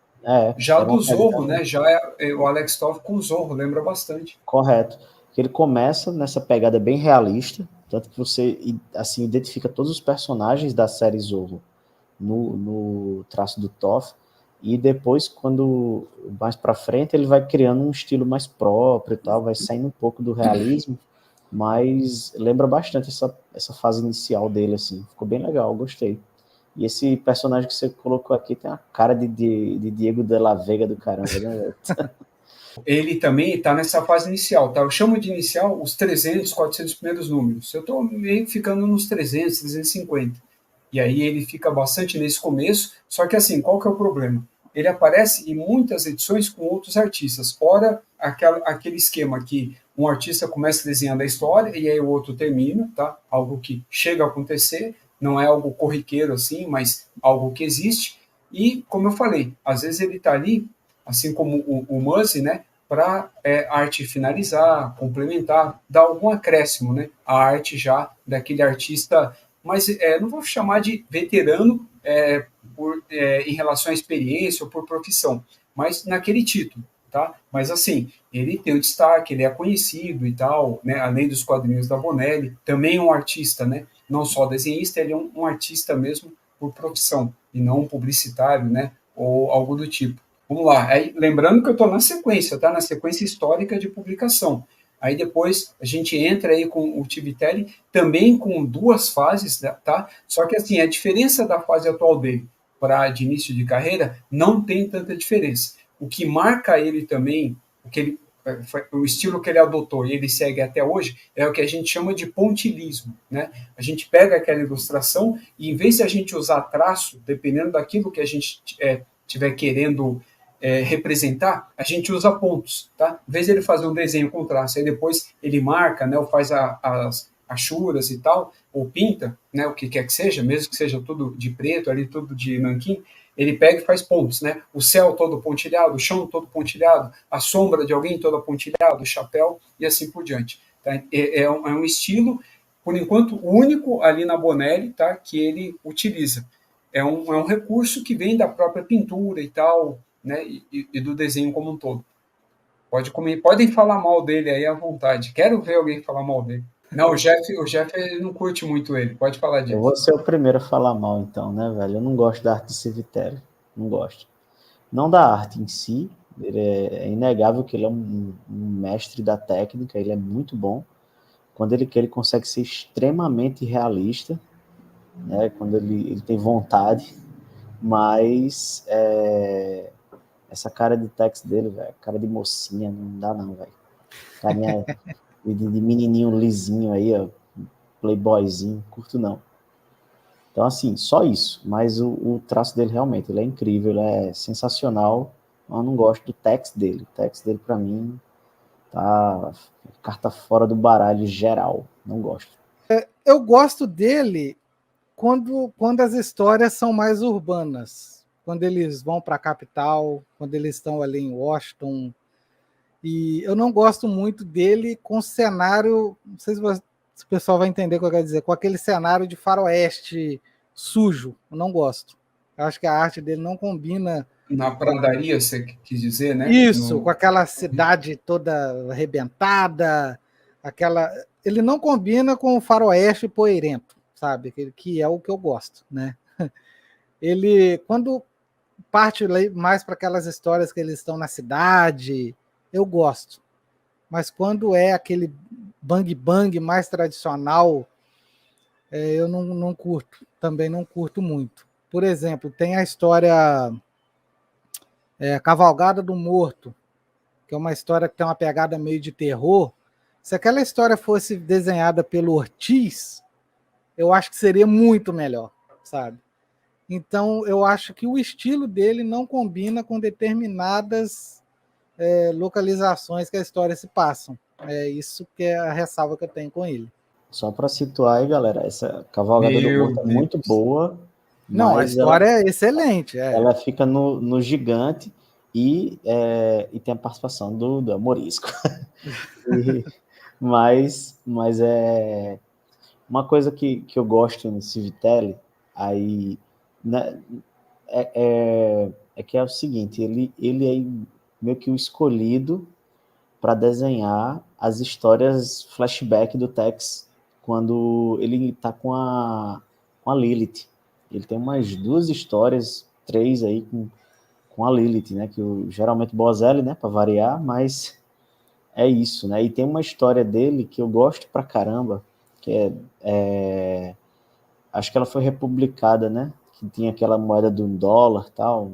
Já era do uma Zorro, pegada né? Já é o Alex Toff com o Zorro, lembra bastante. correta. Que ele começa nessa pegada bem realista, tanto que você assim identifica todos os personagens da série Zorro no traço do Toff, e depois, quando mais para frente, ele vai criando um estilo mais próprio e tal, vai saindo um pouco do realismo, mas lembra bastante essa fase inicial dele, assim, ficou bem legal, gostei. E esse personagem que você colocou aqui tem a cara de Diego de la Vega do caramba, né, velho? Ele também está nessa fase inicial, tá? Eu chamo de inicial os 300, 400 primeiros números. Eu estou meio ficando nos 300, 350. E aí ele fica bastante nesse começo, só que assim, qual que é o problema? Ele aparece em muitas edições com outros artistas. Ora, aquele esquema que um artista começa desenhando a história e aí o outro termina, tá? Algo que chega a acontecer, não é algo corriqueiro assim, mas algo que existe. E, como eu falei, às vezes ele está ali, assim como o Muzzy, né? Para a arte finalizar, complementar, dar algum acréscimo, né? A arte já daquele artista, mas não vou chamar de veterano em relação à experiência ou por profissão, mas naquele título, tá? Mas assim, ele tem o destaque, ele é conhecido e tal, né? Além dos quadrinhos da Bonelli, também um artista, né? Não só desenhista, ele é um artista mesmo por profissão e não um publicitário, né? Ou algo do tipo. Vamos lá. Aí, lembrando que eu estou na sequência, tá? Na sequência histórica de publicação. Aí depois a gente entra aí com o Tivitelli, também com duas fases, tá? Só que assim, a diferença da fase atual dele para de início de carreira não tem tanta diferença. O que marca ele também, o estilo que ele adotou e ele segue até hoje, é o que a gente chama de pontilhismo, né? A gente pega aquela ilustração e em vez de a gente usar traço, dependendo daquilo que a gente estiver querendo representar, a gente usa pontos, tá? Em vez de ele fazer um desenho com traço, aí depois ele marca, né, ou faz as achuras e tal, ou pinta, né, o que quer que seja, mesmo que seja tudo de preto, ali tudo de nanquim, ele pega e faz pontos, né? O céu todo pontilhado, o chão todo pontilhado, a sombra de alguém toda pontilhado, o chapéu e assim por diante. Tá? É um estilo, por enquanto, único ali na Bonelli, tá? Que ele utiliza. É um recurso que vem da própria pintura e tal, né? E do desenho como um todo. Podem falar mal dele aí à vontade. Quero ver alguém falar mal dele. Não, o Jeff ele não curte muito ele. Pode falar, Eu Jeff. vou ser o primeiro a falar mal, então, né, velho? Eu não gosto da arte do Civitelli. Não gosto. Não da arte em si. Ele é inegável que ele é um mestre da técnica. Ele é muito bom. Quando ele quer, ele consegue ser extremamente realista, né? Quando ele tem vontade. Mas essa cara de texto dele, velho, cara de mocinha, não dá não, velho. Carinha de menininho lisinho aí, ó, playboyzinho, curto não. Então, assim, só isso. Mas o traço dele realmente, ele é incrível, ele é sensacional. Eu não gosto do text dele. O text dele, pra mim, tá carta fora do baralho geral. Não gosto. Eu gosto dele quando as histórias são mais urbanas. Quando eles vão para a capital, quando eles estão ali em Washington. E eu não gosto muito dele com cenário, não sei se o pessoal vai entender o que eu quero dizer, com aquele cenário de faroeste sujo. Eu não gosto. Eu acho que a arte dele não combina Na pradaria, você quis dizer, né? isso, com aquela cidade toda arrebentada, aquela. Ele não combina com o faroeste poeirento, sabe? Que é o que eu gosto, né? Ele, quando parte mais para aquelas histórias que eles estão na cidade, eu gosto. Mas quando é aquele bang bang mais tradicional, eu não curto. Também não curto muito. Por exemplo, tem a história Cavalgada do Morto, que é uma história que tem uma pegada meio de terror. Se aquela história fosse desenhada pelo Ortiz, eu acho que seria muito melhor, sabe? Então, eu acho que o estilo dele não combina com determinadas localizações que a história se passam. É isso que é a ressalva que eu tenho com ele. Só para situar aí, galera, essa Cavalgada do Morto é muito boa, não, a mas história é excelente. Ela fica no Gigante e tem a participação do Amorisco. mas é uma coisa que eu gosto no Civitelli, aí, né, que é o seguinte, ele é meio que o escolhido para desenhar as histórias flashback do Tex quando ele está com a Lilith. Ele tem umas 2 histórias, 3 aí com a Lilith, né? Que geralmente Bozelli, né? Para variar, mas é isso, né? E tem uma história dele que eu gosto pra caramba, que acho que ela foi republicada, né? Que tinha aquela moeda de $1 e tal.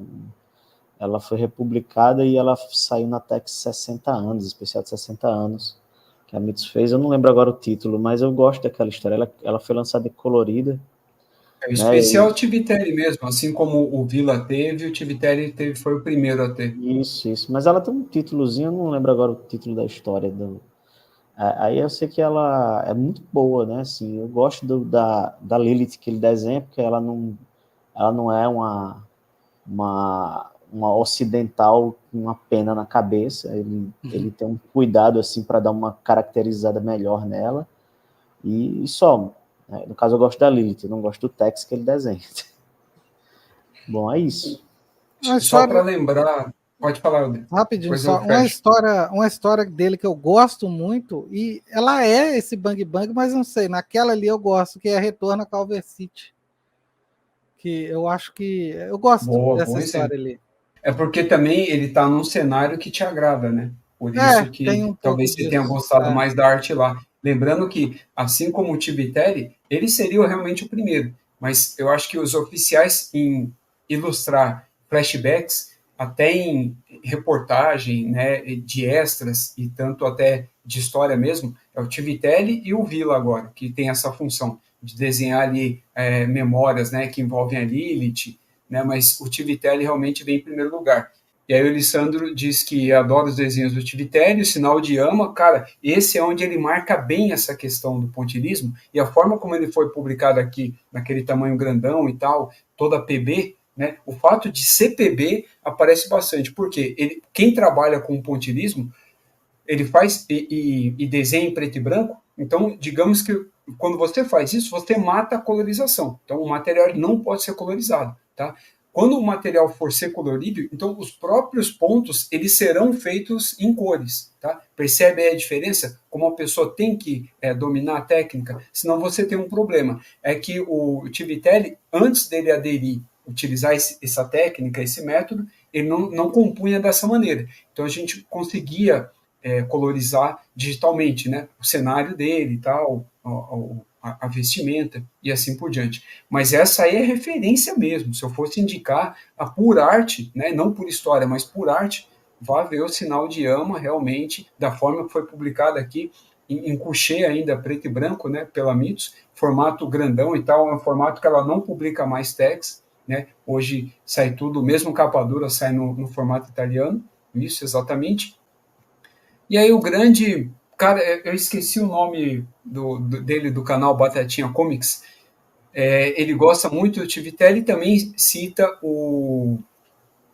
Ela foi republicada e ela saiu na Tex 60 anos, especial de 60 anos, que a Mitos fez. Eu não lembro agora o título, mas eu gosto daquela história. Ela foi lançada em colorida. O especial Tivitelli mesmo, assim como o Vila teve, o Tivitelli foi o primeiro a ter. Isso. Mas ela tem um títulozinho, eu não lembro agora o título da história. Aí eu sei que ela é muito boa, né? Assim, eu gosto da Lilith que ele desenha, porque ela não é uma ocidental com uma pena na cabeça. Ele tem um cuidado assim para dar uma caracterizada melhor nela. E só. Né? No caso, eu gosto da Lilith, eu não gosto do Tex que ele desenha. Bom, é isso. Só para lembrar, pode falar, rapidinho, só uma história dele que eu gosto muito, e ela é esse bang bang, mas não sei, naquela ali eu gosto, que é Retorno a Culver City. Que eu acho que eu gosto dessa história ali. É porque também ele está num cenário que te agrada, né? Por isso que talvez você tenha gostado mais da arte lá. Lembrando que, assim como o Tivitelli, ele seria realmente o primeiro, mas eu acho que os oficiais em ilustrar flashbacks, até em reportagem, né, de extras e tanto até de história mesmo, é o Tivitelli e o Vila agora, que tem essa função de desenhar ali memórias, né, que envolvem a Lilith, né, mas o Tivitelli realmente vem em primeiro lugar. E aí o Lissandro diz que adora os desenhos do Tivitelli, o Sinal de Ama, cara, esse é onde ele marca bem essa questão do pontilhismo, e a forma como ele foi publicado aqui, naquele tamanho grandão e tal, toda PB, né, o fato de ser PB aparece bastante, porque quem trabalha com pontilhismo, ele faz e desenha em preto e branco, então digamos que quando você faz isso, você mata a colorização, então o material não pode ser colorizado, tá? Quando o material for ser colorido, então os próprios pontos eles serão feitos em cores, tá? Percebe aí a diferença? Como a pessoa tem que dominar a técnica, senão você tem um problema. É que o Tivitelli, antes dele aderir, utilizar essa técnica, esse método, ele não compunha dessa maneira. Então a gente conseguia colorizar digitalmente, né? O cenário dele e tal, a vestimenta e assim por diante. Mas essa aí é referência mesmo. Se eu fosse indicar a por arte, né, não por história, mas por arte, vá ver o Sinal de Ama realmente, da forma que foi publicado aqui, em couché ainda, preto e branco, né, pela Mitos, formato grandão e tal, é um formato que ela não publica mais text, né, hoje sai tudo, mesmo capa dura sai no formato italiano, isso exatamente. E aí o grande... Cara, eu esqueci o nome dele, do canal Batatinha Comics. Ele gosta muito do Tivitelli e também cita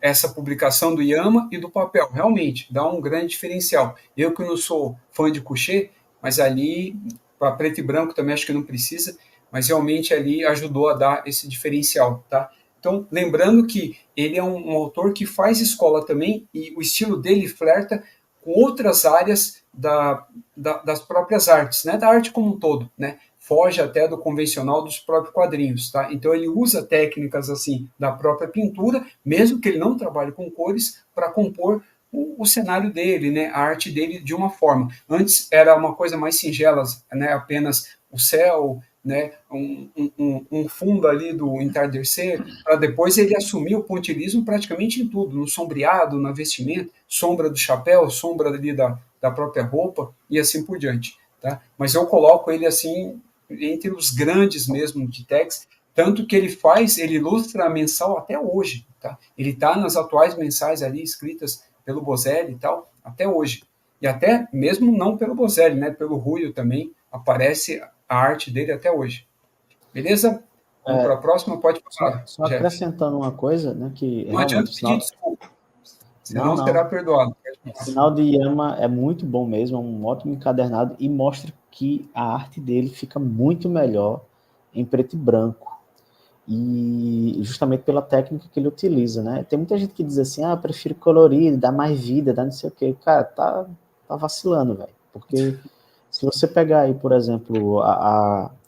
essa publicação do Yama e do papel. Realmente, dá um grande diferencial. Eu que não sou fã de couché, mas ali, para preto e branco também acho que não precisa, mas realmente ali ajudou a dar esse diferencial, tá? Então, lembrando que ele é um autor que faz escola também e o estilo dele flerta com outras áreas das próprias artes, né? Da arte como um todo, né? foge até do convencional dos próprios quadrinhos, tá? Então ele usa técnicas assim da própria pintura, mesmo que ele não trabalhe com cores, para compor o cenário dele, né, a arte dele de uma forma. Antes era uma coisa mais singela, né, apenas o céu, né, um fundo ali do entardecer, para depois ele assumir o pontilhismo praticamente em tudo, no sombreado, na vestimenta, sombra do chapéu, sombra ali da própria roupa e assim por diante. Tá? Mas eu coloco ele assim entre os grandes mesmo de Tex, tanto que ele ilustra a mensal até hoje. Tá? Ele está nas atuais mensais ali escritas pelo Bozelli e tal, até hoje. E até mesmo não pelo Bozelli, né, pelo Ruyo também, aparece a arte dele até hoje. Beleza? Vamos para a próxima? Pode falar, só acrescentando uma coisa, né, que não adianta pedir desculpa, senão não. será perdoado. O final de Yama é muito bom mesmo, é um ótimo encadernado e mostra que a arte dele fica muito melhor em preto e branco. E justamente pela técnica que ele utiliza, né? Tem muita gente que diz assim, eu prefiro colorido, dá mais vida, dá não sei o quê. Cara, tá vacilando, velho. Porque se você pegar aí, por exemplo,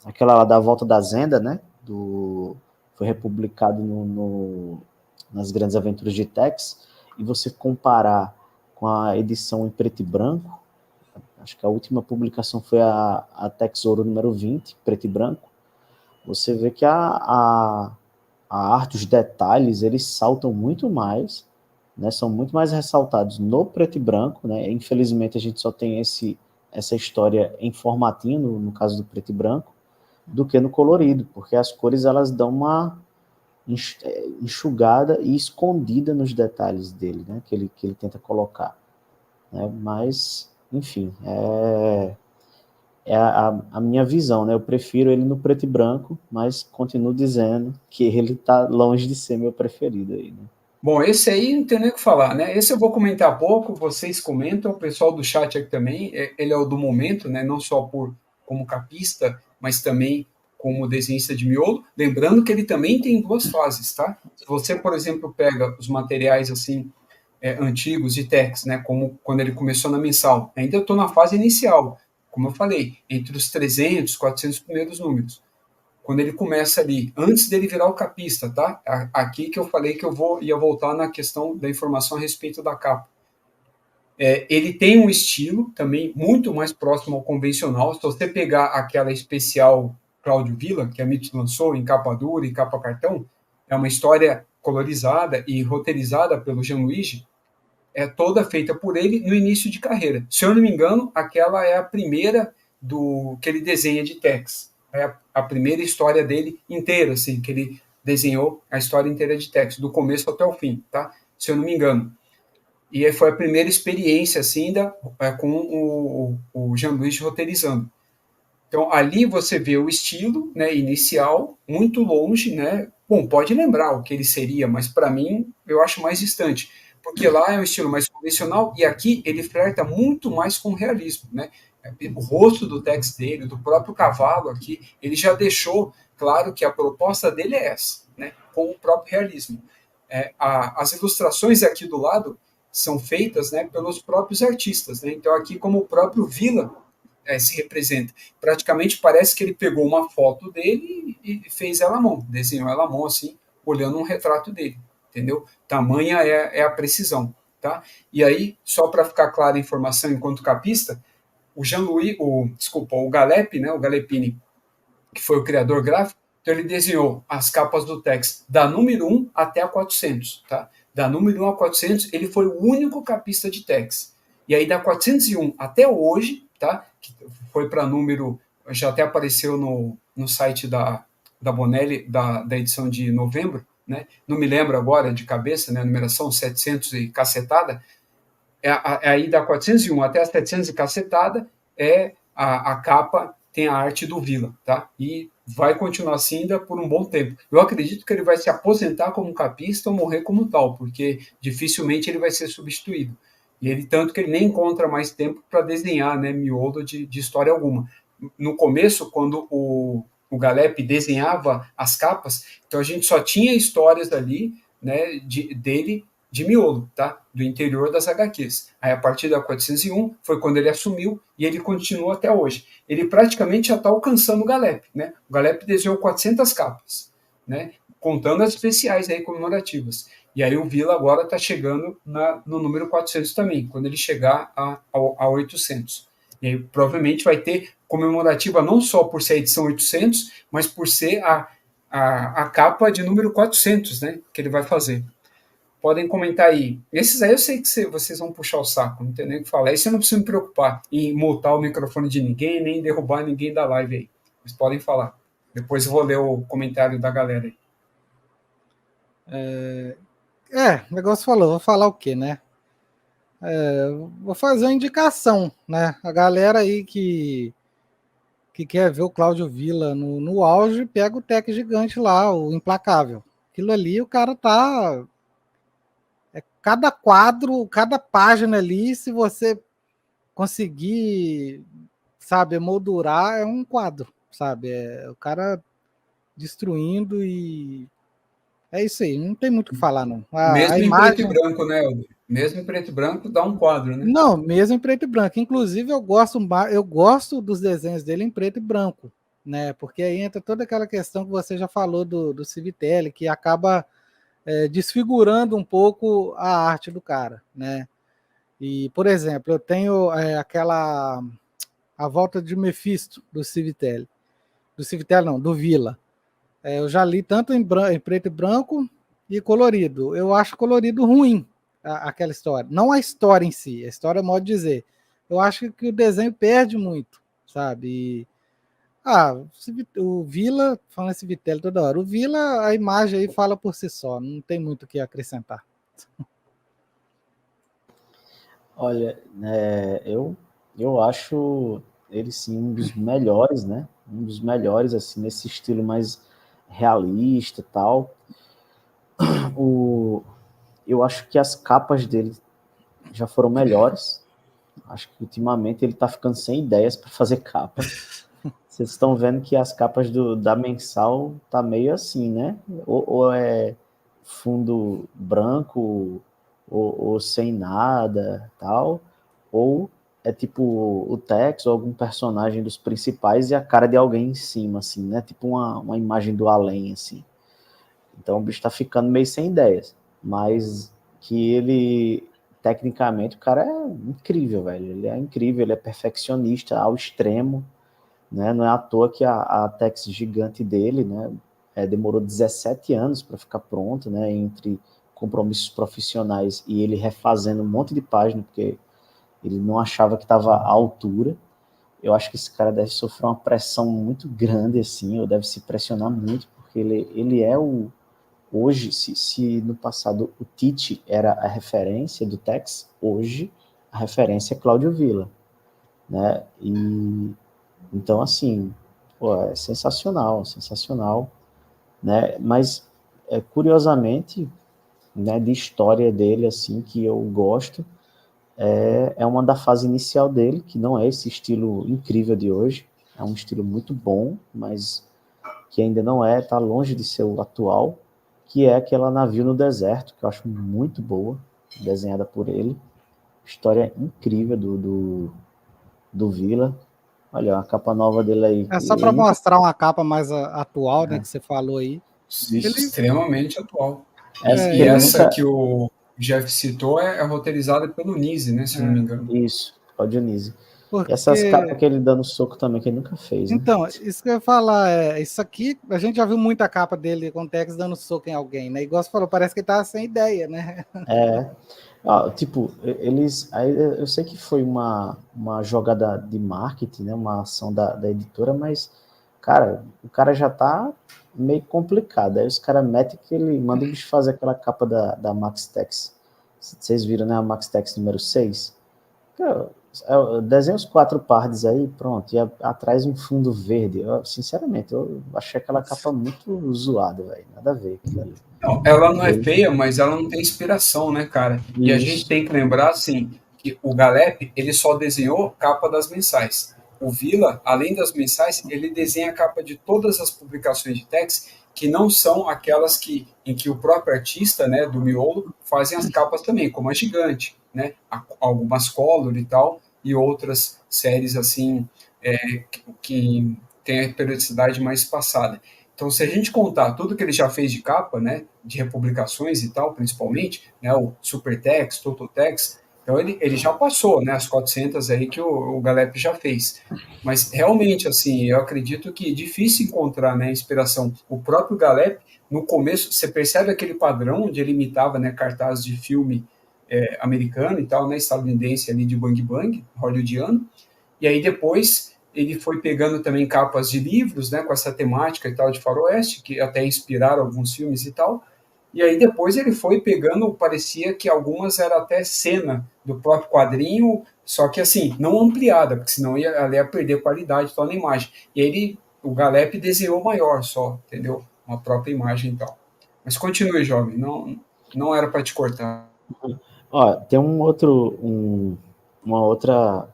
aquela lá da Volta da Zenda, né? Foi republicado nas Grandes Aventuras de Tex, e você comparar com a edição em preto e branco, acho que a última publicação foi a Tex Ouro número 20, preto e branco, você vê que a arte, os detalhes, eles saltam muito mais, né, são muito mais ressaltados no preto e branco, né, infelizmente a gente só tem essa história em formatinho, no caso do preto e branco, do que no colorido, porque as cores elas dão uma enxugada e escondida nos detalhes dele, né, que ele tenta colocar. Né, mas, enfim, é a minha visão, né? Eu prefiro ele no preto e branco, mas continuo dizendo que ele está longe de ser meu preferido aí, né? Bom, esse aí não tem nem o que falar, né? Esse eu vou comentar pouco, vocês comentam, o pessoal do chat aqui também, ele é o do momento, né? Não só como capista, mas também como desenhista de miolo. Lembrando que ele também tem duas fases, tá? Se você, por exemplo, pega os materiais assim antigos de Tex, né? Como quando ele começou na mensal, ainda eu estou na fase inicial, como eu falei, entre os 300, 400 primeiros números. Quando ele começa ali, antes dele virar o capista, tá? Aqui que eu falei que ia voltar na questão da informação a respeito da capa. Ele tem um estilo também muito mais próximo ao convencional. Se você pegar aquela especial Cláudio Villa, que a Mitos lançou em capa dura e capa cartão, é uma história colorizada e roteirizada pelo Gianluigi, toda feita por ele no início de carreira. Se eu não me engano, aquela é a primeira que ele desenha de Tex. É a primeira história dele inteira, assim, que ele desenhou a história inteira de Tex, do começo até o fim, tá? Se eu não me engano. E foi a primeira experiência, assim, com o Jean-Louis roteirizando. Então, ali você vê o estilo, né, inicial, muito longe, né? Bom, pode lembrar o que ele seria, mas para mim, eu acho mais distante. Porque lá é um estilo mais convencional e aqui ele flerta muito mais com o realismo, né? O rosto do Tex dele, do próprio cavalo aqui, ele já deixou claro que a proposta dele é essa, né? Com o próprio realismo. As ilustrações aqui do lado são feitas, né, pelos próprios artistas, né? Então aqui como o próprio Villa se representa. Praticamente parece que ele pegou uma foto dele e fez ela à mão, desenhou ela à mão assim, olhando um retrato dele, entendeu? Tamanha é a precisão, tá? E aí, só para ficar clara a informação enquanto capista, o Galep, né, o Galepini, que foi o criador gráfico, então ele desenhou as capas do Tex da número 1 até a 400, tá? Da número 1 a 400, ele foi o único capista de Tex. E aí da 401 até hoje, tá? Que foi para número, já até apareceu no site da Bonelli, da edição de novembro, né? Não me lembro agora de cabeça, né? A numeração 700 e cacetada. Aí da 401 até a 700 e cacetada a capa tem a arte do Villa, tá? E vai continuar assim ainda por um bom tempo. Eu acredito que ele vai se aposentar como capista ou morrer como tal, porque dificilmente ele vai ser substituído. E ele tanto que ele nem encontra mais tempo para desenhar, né, miolo de história alguma. No começo, quando o Galep desenhava as capas, então a gente só tinha histórias ali, né, dele de miolo, tá? Do interior das HQs. Aí, a partir da 401, foi quando ele assumiu e ele continua até hoje. Ele praticamente já está alcançando o Galep, né? O Galep desenhou 400 capas, né? Contando as especiais aí comemorativas. E aí o Vila agora está chegando no número 400 também, quando ele chegar a 800. E aí provavelmente vai ter comemorativa não só por ser a edição 800, mas por ser a capa de número 400, né, que ele vai fazer. Podem comentar aí. Esses aí eu sei que vocês vão puxar o saco, não tem nem o que falar. Isso eu não preciso me preocupar em mutar o microfone de ninguém, nem derrubar ninguém da live aí. Vocês podem falar. Depois eu vou ler o comentário da galera aí. O negócio falou, vou falar o quê, né? Vou fazer uma indicação, né? A galera aí que quer ver o Cláudio Villa no auge, pega o tech gigante lá, o Implacável. Aquilo ali, o cara tá... cada quadro, cada página ali, se você conseguir, sabe, moldurar, é um quadro, sabe? O cara destruindo e... É isso aí, não tem muito o que falar, não. Mesmo A em preto e imagem... branco, né, Helder? Mesmo em preto e branco, dá um quadro, né? Não, mesmo em preto e branco. Inclusive, eu gosto dos desenhos dele em preto e branco, né? Porque aí entra toda aquela questão que você já falou do Civitelli, que acaba desfigurando um pouco a arte do cara, né? E, por exemplo, eu tenho a volta de Mephisto do Civitelli. Do Civitelli não, do Villa. Eu já li tanto em preto e branco e colorido. Eu acho colorido ruim aquela história. Não a história em si, a história é modo de dizer. Eu acho que o desenho perde muito, sabe? O Villa, falando esse Vitelli toda hora, o Villa, a imagem aí fala por si só, não tem muito o que acrescentar. Olha, eu acho ele sim um dos melhores, né? Um dos melhores, assim, nesse estilo mais realista e tal. Eu acho que as capas dele já foram melhores. Acho que ultimamente ele tá ficando sem ideias para fazer capa. Vocês estão vendo que as capas da mensal tá meio assim, né? Ou é fundo branco, ou sem nada, tal, ou é tipo o Tex ou algum personagem dos principais e a cara de alguém em cima, assim, né? Tipo uma imagem do além, assim. Então o bicho tá ficando meio sem ideias. Mas que ele, tecnicamente, o cara é incrível, velho. Ele é incrível, ele é perfeccionista ao extremo, né? Não é à toa que a Tex gigante dele, né, demorou 17 anos para ficar pronto, né, entre compromissos profissionais e ele refazendo um monte de página, porque ele não achava que estava à altura. Eu acho que esse cara deve sofrer uma pressão muito grande, assim, ou deve se pressionar muito, porque ele é o... Hoje, se no passado o Tite era a referência do Tex, hoje a referência é Cláudio Villa, né? E então, assim, pô, é sensacional, sensacional, né? Mas, curiosamente, né, de história dele, assim, que eu gosto, é uma da fase inicial dele, que não é esse estilo incrível de hoje, é um estilo muito bom, mas que ainda não tá longe de ser o atual, que é aquela Navio no Deserto, que eu acho muito boa, desenhada por ele, história incrível do Villa. Olha, a capa nova dele aí. É só para mostrar uma capa mais atual, né, que você falou aí. Extremamente atual. Essa E essa que o Jeff citou é roteirizada pelo Nise, né, se não me engano. Isso, o Dionísio. Porque... E essas capas que ele dando soco também, que ele nunca fez, né? Então, isso que eu ia falar, isso aqui, a gente já viu muita capa dele com o Tex dando soco em alguém, né? Igual você falou, parece que ele tá sem ideia, né? Tipo, eles... Aí eu sei que foi uma jogada de marketing, né? Uma ação da editora, mas, cara, o cara já tá meio complicado. Aí os caras metem que ele manda o bicho fazer aquela capa da Max Tex. Vocês viram, né? A Max Tex número 6? Cara, desenha os 4 partes aí, pronto, e atrás um fundo verde. Sinceramente, eu achei aquela capa muito zoada, velho. Nada a ver aquilo ali. Não, ela não é feia, mas ela não tem inspiração, né, cara? Isso. E a gente tem que lembrar, assim, que o Galep, ele só desenhou capa das mensais. O Villa, além das mensais, ele desenha a capa de todas as publicações de Tex que não são aquelas em que o próprio artista, né, do miolo, fazem as capas também, como a Gigante, né, algumas Color e tal, e outras séries assim que tem a periodicidade mais espaçada. Então, se a gente contar tudo que ele já fez de capa, né, de republicações e tal, principalmente, né, o Supertex, Tototex, então ele já passou, né, as 400 aí que o Galep já fez. Mas realmente, assim, eu acredito que é difícil encontrar, né, inspiração. O próprio Galep, no começo, você percebe aquele padrão onde ele imitava, né, cartazes de filme americano e tal, né, estadunidense ali de Bang Bang, hollywoodiano, e aí depois ele foi pegando também capas de livros, né, com essa temática e tal de faroeste, que até inspiraram alguns filmes e tal. E aí depois ele foi pegando, parecia que algumas eram até cena do próprio quadrinho, só que assim, não ampliada, porque senão ela ia perder qualidade toda a imagem. E aí o Galep desenhou maior só, entendeu? Uma própria imagem e tal. Mas continue, jovem, não era para te cortar. Ó, tem uma outra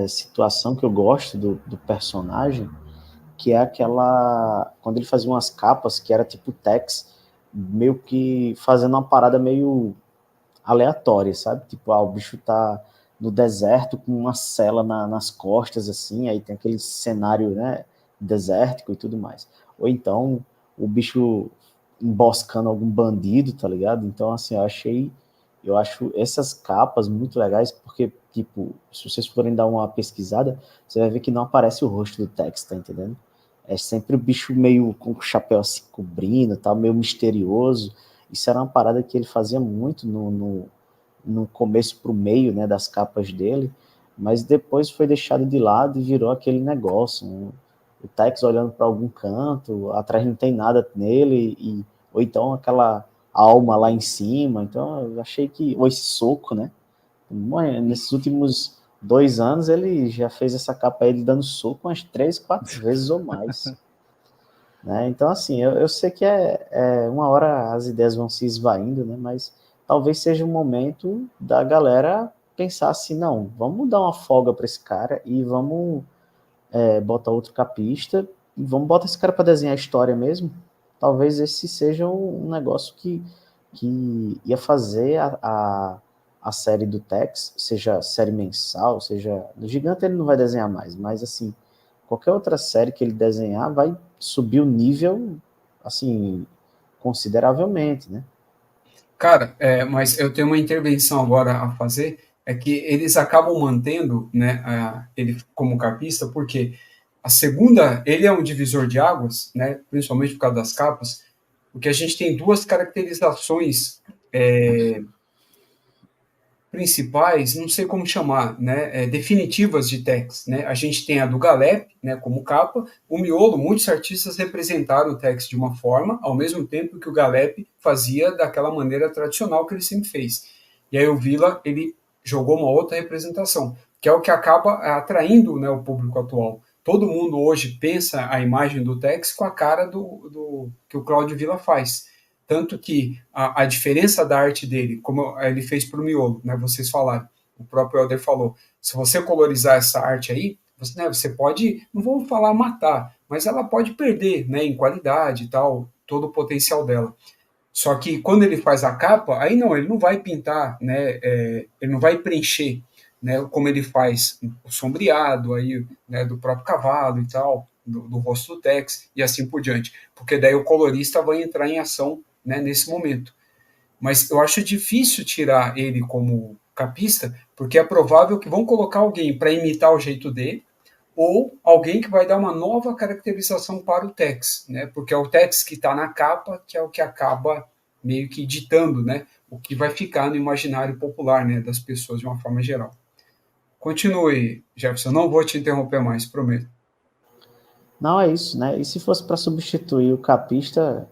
situação que eu gosto do personagem, que é aquela, quando ele fazia umas capas que era tipo Tex, meio que fazendo uma parada meio aleatória, sabe? Tipo, o bicho tá no deserto com uma cela nas costas, assim, aí tem aquele cenário, né, desértico e tudo mais. Ou então, o bicho emboscando algum bandido, tá ligado? Então, assim, eu acho essas capas muito legais, porque, tipo, se vocês forem dar uma pesquisada, você vai ver que não aparece o rosto do Tex, tá entendendo? É sempre o bicho meio com o chapéu assim cobrindo, tá, meio misterioso. Isso era uma parada que ele fazia muito no começo pro meio, né, das capas dele, mas depois foi deixado de lado e virou aquele negócio, né? O Tex olhando para algum canto, atrás não tem nada nele, ou então aquela alma lá em cima. Então eu achei que, ou esse soco, né? Nesses últimos 2 anos ele já fez essa capa aí dando soco umas 3, 4 vezes ou mais. Né? Então, assim, eu sei que uma hora as ideias vão se esvaindo, né? Mas talvez seja um momento da galera pensar assim, não, vamos dar uma folga para esse cara e vamos botar outro capista e vamos botar esse cara para desenhar a história mesmo. Talvez esse seja um negócio que ia fazer a série do Tex, seja série mensal, seja... No Gigante ele não vai desenhar mais, mas assim, qualquer outra série que ele desenhar vai subir o nível, assim, consideravelmente, né? Cara, mas eu tenho uma intervenção agora a fazer, é que eles acabam mantendo, né, ele como capista, porque a segunda, ele é um divisor de águas, né, principalmente por causa das capas, porque a gente tem duas caracterizações principais, não sei como chamar, né, definitivas de Tex, né? A gente tem a do Galep, né, como capa, o miolo, muitos artistas representaram o Tex de uma forma, ao mesmo tempo que o Galep fazia daquela maneira tradicional que ele sempre fez. E aí o Villa, ele jogou uma outra representação, que é o que acaba atraindo, né, o público atual. Todo mundo hoje pensa a imagem do Tex com a cara do que o Cláudio Villa faz. Tanto que a diferença da arte dele, como ele fez para o miolo, né, vocês falaram, o próprio Helder falou, se você colorizar essa arte aí, você pode, não vou falar matar, mas ela pode perder, né, em qualidade e tal, todo o potencial dela. Só que quando ele faz a capa, aí não, ele não vai pintar, né, ele não vai preencher, né, como ele faz o sombreado aí, né, do próprio cavalo e tal, do rosto do Tex e assim por diante, porque daí o colorista vai entrar em ação, né, nesse momento. Mas eu acho difícil tirar ele como capista, porque é provável que vão colocar alguém para imitar o jeito dele, ou alguém que vai dar uma nova caracterização para o Tex, né? Porque é o Tex que está na capa que é o que acaba meio que ditando, né? O que vai ficar no imaginário popular, né? Das pessoas de uma forma geral. Continue, Jefferson. Não vou te interromper mais, prometo. Não, é isso, né? E se fosse para substituir o capista,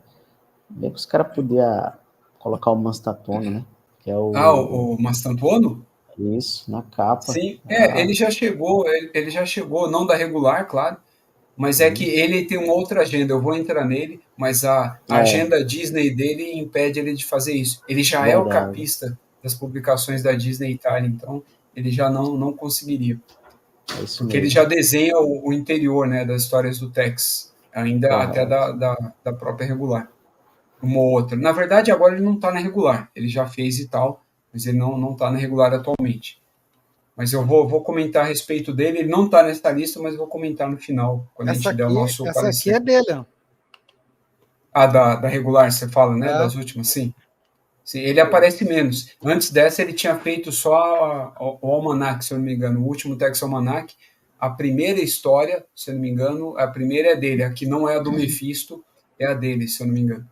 bem que os caras podiam colocar o Mastatono, né? Que é O Mastantuono? isso, na capa. Sim, ele já chegou, não da regular, claro, mas é que Isso. ele tem uma outra agenda, eu vou entrar nele, mas a agenda Disney dele impede ele de fazer isso. Ele já é o Verdade. capista das publicações da Disney Itália, então ele já não conseguiria. É isso Porque ele já mesmo. desenha o interior, né, das histórias do Tex. ainda até Correto. da própria regular. Uma ou outra. Na verdade, agora ele não está na regular, ele já fez e tal, mas ele não está na regular atualmente. Mas eu vou comentar a respeito dele, ele não está nessa lista, mas eu vou comentar no final, quando a gente der o nosso Essa aqui parecer. é dele, ó. Ah, da regular, você fala, né? É. Das últimas, sim. Sim, ele aparece menos. Antes dessa, ele tinha feito só o Almanac, se eu não me engano, o último Tex Almanac. A primeira história, se eu não me engano, a primeira é dele, a que não é a do Mephisto, é a dele, se eu não me engano.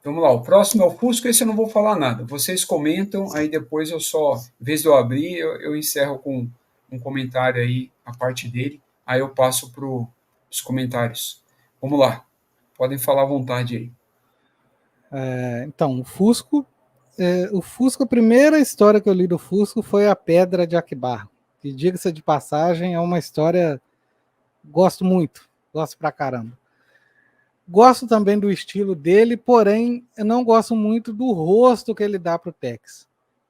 Então, vamos lá, o próximo é o Fusco, esse eu não vou falar nada. Vocês comentam, aí depois eu só, em vez de eu abrir, eu encerro com um comentário aí, a parte dele, aí eu passo para os comentários. Vamos lá, podem falar à vontade aí. Então, o Fusco, a primeira história que eu li do Fusco foi A Pedra de Akbar, que, diga-se de passagem, é uma história, gosto muito, gosto pra caramba. Gosto também do estilo dele, porém, eu não gosto muito do rosto que ele dá pro Tex.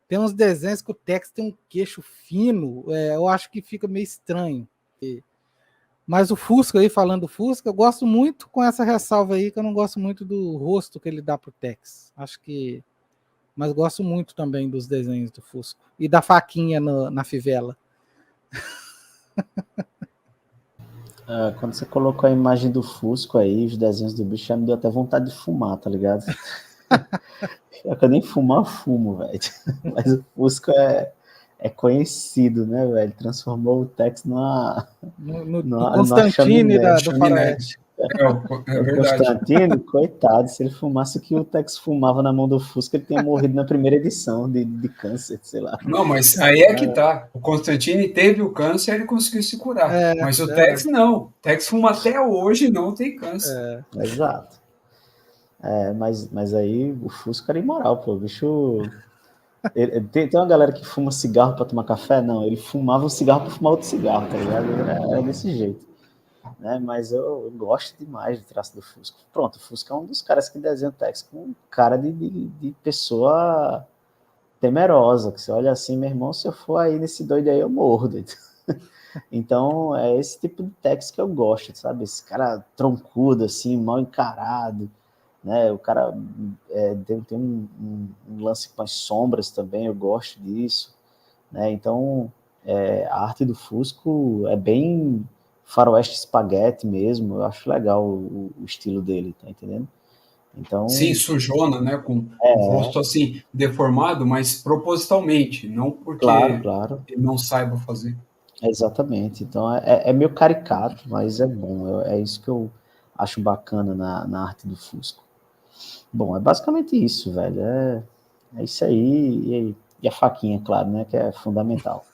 Tem uns desenhos que o Tex tem um queixo fino, eu acho que fica meio estranho. Mas o Fusca aí, falando do Fusca, eu gosto muito, com essa ressalva aí, que eu não gosto muito do rosto que ele dá pro Tex. Acho que. Mas gosto muito também dos desenhos do Fusco. E da faquinha na fivela. Quando você colocou a imagem do Fusco aí, os desenhos do bicho, já me deu até vontade de fumar, tá ligado? Eu nem fumar, fumo, velho. Mas o Fusco é conhecido, né, velho? Transformou o Tex No numa Constantine chaminé. do Chaminé. Faroeste. É O verdade. Constantino, coitado, se ele fumasse o que o Tex fumava na mão do Fusco, ele tinha morrido na primeira edição de câncer, sei lá. Não, mas aí é que tá. O Constantine teve o câncer e ele conseguiu se curar. Mas o Tex Verdade. não. O Tex fuma até hoje e não tem câncer. Exato. Mas aí o Fusco era imoral, pô. O bicho. Tem uma galera que fuma cigarro pra tomar café? Não, ele fumava um cigarro pra fumar outro cigarro, tá ligado? Era desse jeito. Né? Mas eu gosto demais do traço do Fusco. Pronto, o Fusco é um dos caras que desenha o Tex com cara de pessoa temerosa, que você olha assim, meu irmão, se eu for aí nesse doido aí, eu morro, doido. Então, é esse tipo de Tex que eu gosto, sabe? Esse cara troncudo, assim, mal encarado, né? O cara tem um lance com as sombras também, eu gosto disso, né? Então, a arte do Fusco é bem faroeste espaguete mesmo, eu acho legal o estilo dele, tá entendendo? Sim, Então, sujona, né? Com o rosto assim deformado, mas propositalmente, não claro, porque claro, ele não saiba fazer. exatamente. Então, é meio caricato, mas é bom, é isso que eu acho bacana na arte do Fusco. Bom, é basicamente isso, velho. É isso aí. E a faquinha, claro, né? Que é fundamental.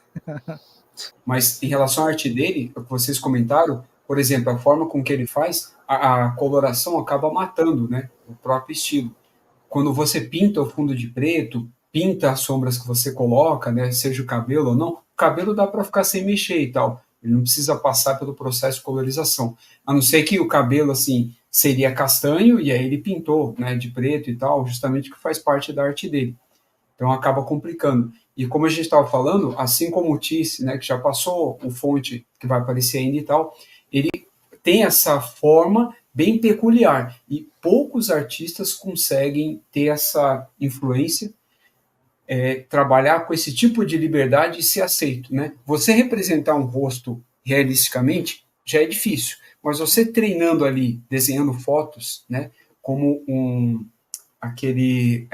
Mas em relação à arte dele, o que vocês comentaram, por exemplo, a forma com que ele faz, a coloração acaba matando, né? O próprio estilo. Quando você pinta o fundo de preto, pinta as sombras que você coloca, né? Seja o cabelo ou não, o cabelo dá para ficar sem mexer e tal. Ele não precisa passar pelo processo de colorização. A não ser que o cabelo, assim, seria castanho e aí ele pintou, né? De preto e tal, justamente que faz parte da arte dele. Então acaba complicando. E como a gente estava falando, assim como o Tisse, né, que já passou o fonte que vai aparecer ainda e tal, ele tem essa forma bem peculiar e poucos artistas conseguem ter essa influência, trabalhar com esse tipo de liberdade e ser aceito, né? Você representar um rosto realisticamente já é difícil, mas você treinando ali, desenhando fotos, né, como aquele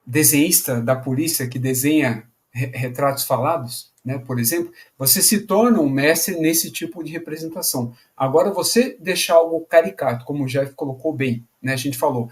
desenhista da polícia que desenha retratos falados, né, por exemplo, você se torna um mestre nesse tipo de representação. Agora, você deixar algo caricato, como o Jeff colocou bem, né, a gente falou,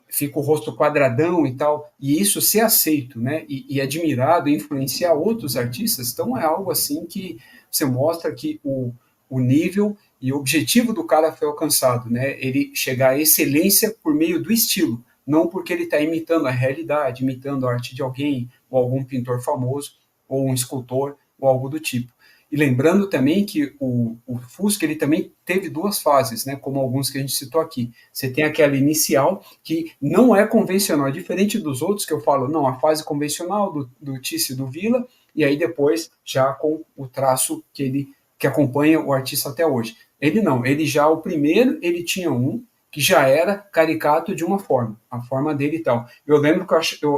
fica o rosto quadradão e tal, e isso ser aceito, né, e admirado, e influenciar outros artistas, então é algo assim que você mostra que o nível e o objetivo do cara foi alcançado, né, ele chegar à excelência por meio do estilo, não porque ele está imitando a realidade, imitando a arte de alguém, ou algum pintor famoso, ou um escultor, ou algo do tipo. E lembrando também que o Fusca ele também teve duas fases, né, como alguns que a gente citou aqui. Você tem aquela inicial, que não é convencional, diferente dos outros que eu falo, não, a fase convencional do Tisse e do Villa, e aí depois já com o traço que acompanha o artista até hoje. Ele não, ele já, o primeiro, ele tinha um que já era caricato de uma forma, a forma dele e tal. Eu lembro que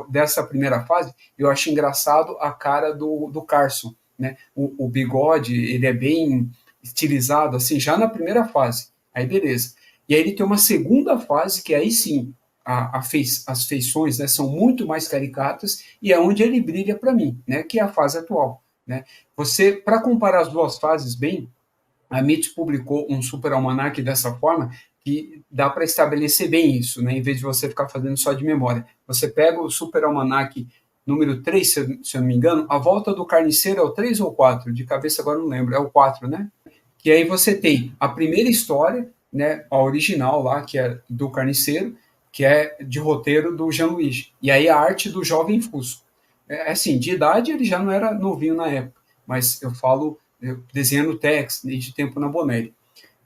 dessa primeira fase, eu acho engraçado a cara do Carson, né? O bigode, ele é bem estilizado, assim, já na primeira fase. Aí, beleza. E aí ele tem uma segunda fase, que aí sim, as feições, né, são muito mais caricatas, e é onde ele brilha para mim, né, que é a fase atual. Né? Você, para comparar as duas fases bem, a MIT publicou um super almanac dessa forma, que dá para estabelecer bem isso, né, em vez de você ficar fazendo só de memória. Você pega o super almanac número 3, se eu não me engano, a volta do carniceiro é o 3 ou 4, de cabeça agora não lembro, é o 4, né? Que aí você tem a primeira história, né, a original lá, que é do carniceiro, que é de roteiro do Jean-Louis. E aí a arte do jovem Fusco. Assim, de idade ele já não era novinho na época, mas eu falo desenhando Tex, desde tempo na Bonelli.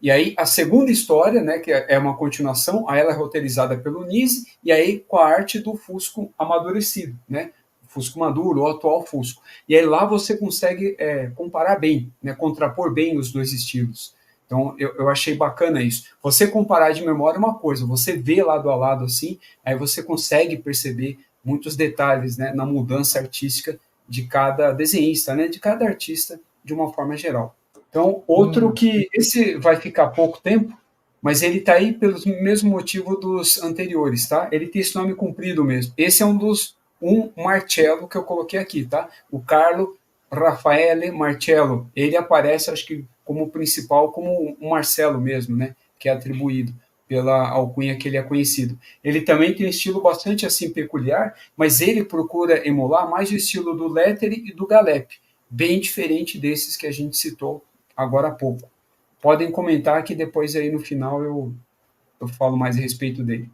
E aí a segunda história, né, que é uma continuação, aí ela é roteirizada pelo Nise, e aí com a arte do Fusco amadurecido, né? Fusco maduro, o atual Fusco. E aí lá você consegue comparar bem, né, contrapor bem os dois estilos. Então eu achei bacana isso. Você comparar de memória é uma coisa, você vê lado a lado assim, aí você consegue perceber muitos detalhes, né, na mudança artística de cada desenhista, né, de cada artista de uma forma geral. Então, outro que esse vai ficar pouco tempo, mas ele está aí pelo mesmo motivo dos anteriores, tá? Ele tem esse nome comprido mesmo. Esse é um Marcello que eu coloquei aqui, tá? O Carlo Raffaele Marcello. Ele aparece, acho que como principal, como um Marcelo mesmo, né? Que é atribuído pela alcunha que ele é conhecido. Ele também tem um estilo bastante assim peculiar, mas ele procura emular mais o estilo do Lettere e do Galep, bem diferente desses que a gente citou agora há pouco. Podem comentar que depois aí no final eu falo mais a respeito dele.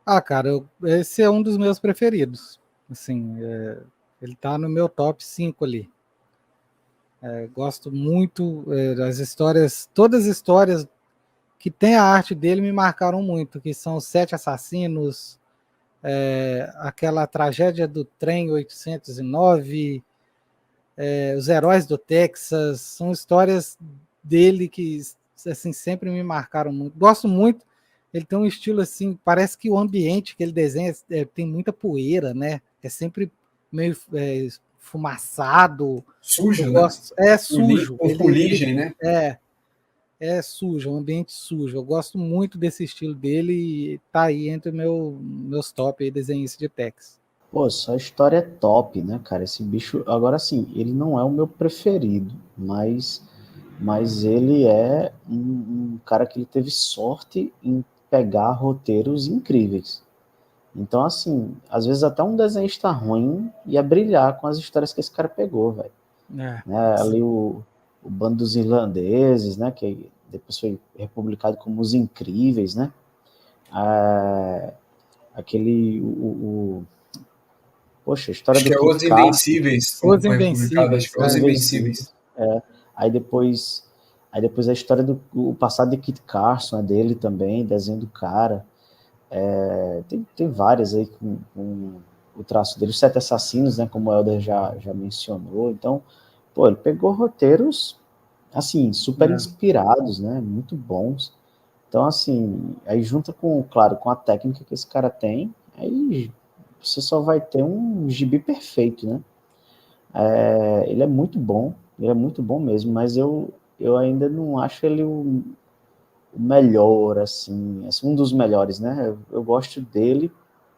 Ah, cara, esse é um dos meus preferidos. Assim, ele tá no meu top 5 ali. Gosto muito das histórias, todas as histórias que tem a arte dele me marcaram muito, que são os Sete Assassinos, aquela tragédia do trem 809, os Heróis do Texas, são histórias dele que assim, sempre me marcaram muito. Gosto muito, ele tem um estilo assim, parece que o ambiente que ele desenha tem muita poeira, né? É sempre meio fumaçado. Eu Sujo, né? gosto, é sujo. Com fuligem, né? É sujo, um ambiente sujo. Eu gosto muito desse estilo dele e tá aí entre meus top aí, desenhista de Tex. Pô, só história é top, né, cara? Esse bicho, agora sim, ele não é o meu preferido, mas ele é um cara que ele teve sorte em pegar roteiros incríveis. Então, assim, às vezes até um desenhista ruim ia brilhar com as histórias que esse cara pegou, velho. Né? Ali o Bando dos Irlandeses, né, que depois foi republicado como Os Incríveis, né? Aquele poxa, a história Acho do que é Kit Os Carson. Invencíveis, Os foi publicado, acho Invencíveis. que é Os Invencíveis. Aí depois a história do o passado de Kit Carson é dele também, desenho do cara. Tem várias aí com o traço dele, os Sete Assassinos, né, como o Helder já mencionou. Então, pô, ele pegou roteiros assim, super inspirados, né, muito bons. Então, assim, aí junta com, claro, com a técnica que esse cara tem, aí você só vai ter um gibi perfeito, né? Ele é muito bom, ele é muito bom mesmo, mas eu ainda não acho ele o melhor, assim, um dos melhores, né? Eu gosto dele,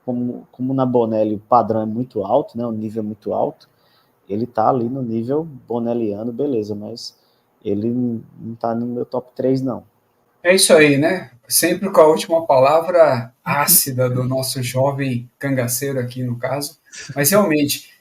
como na Bonelli o padrão é muito alto, né? O nível é muito alto, ele tá ali no nível bonelliano, beleza, mas ele não tá no meu top 3 não. É isso aí, né? Sempre com a última palavra ácida do nosso jovem cangaceiro aqui, no caso. Mas realmente,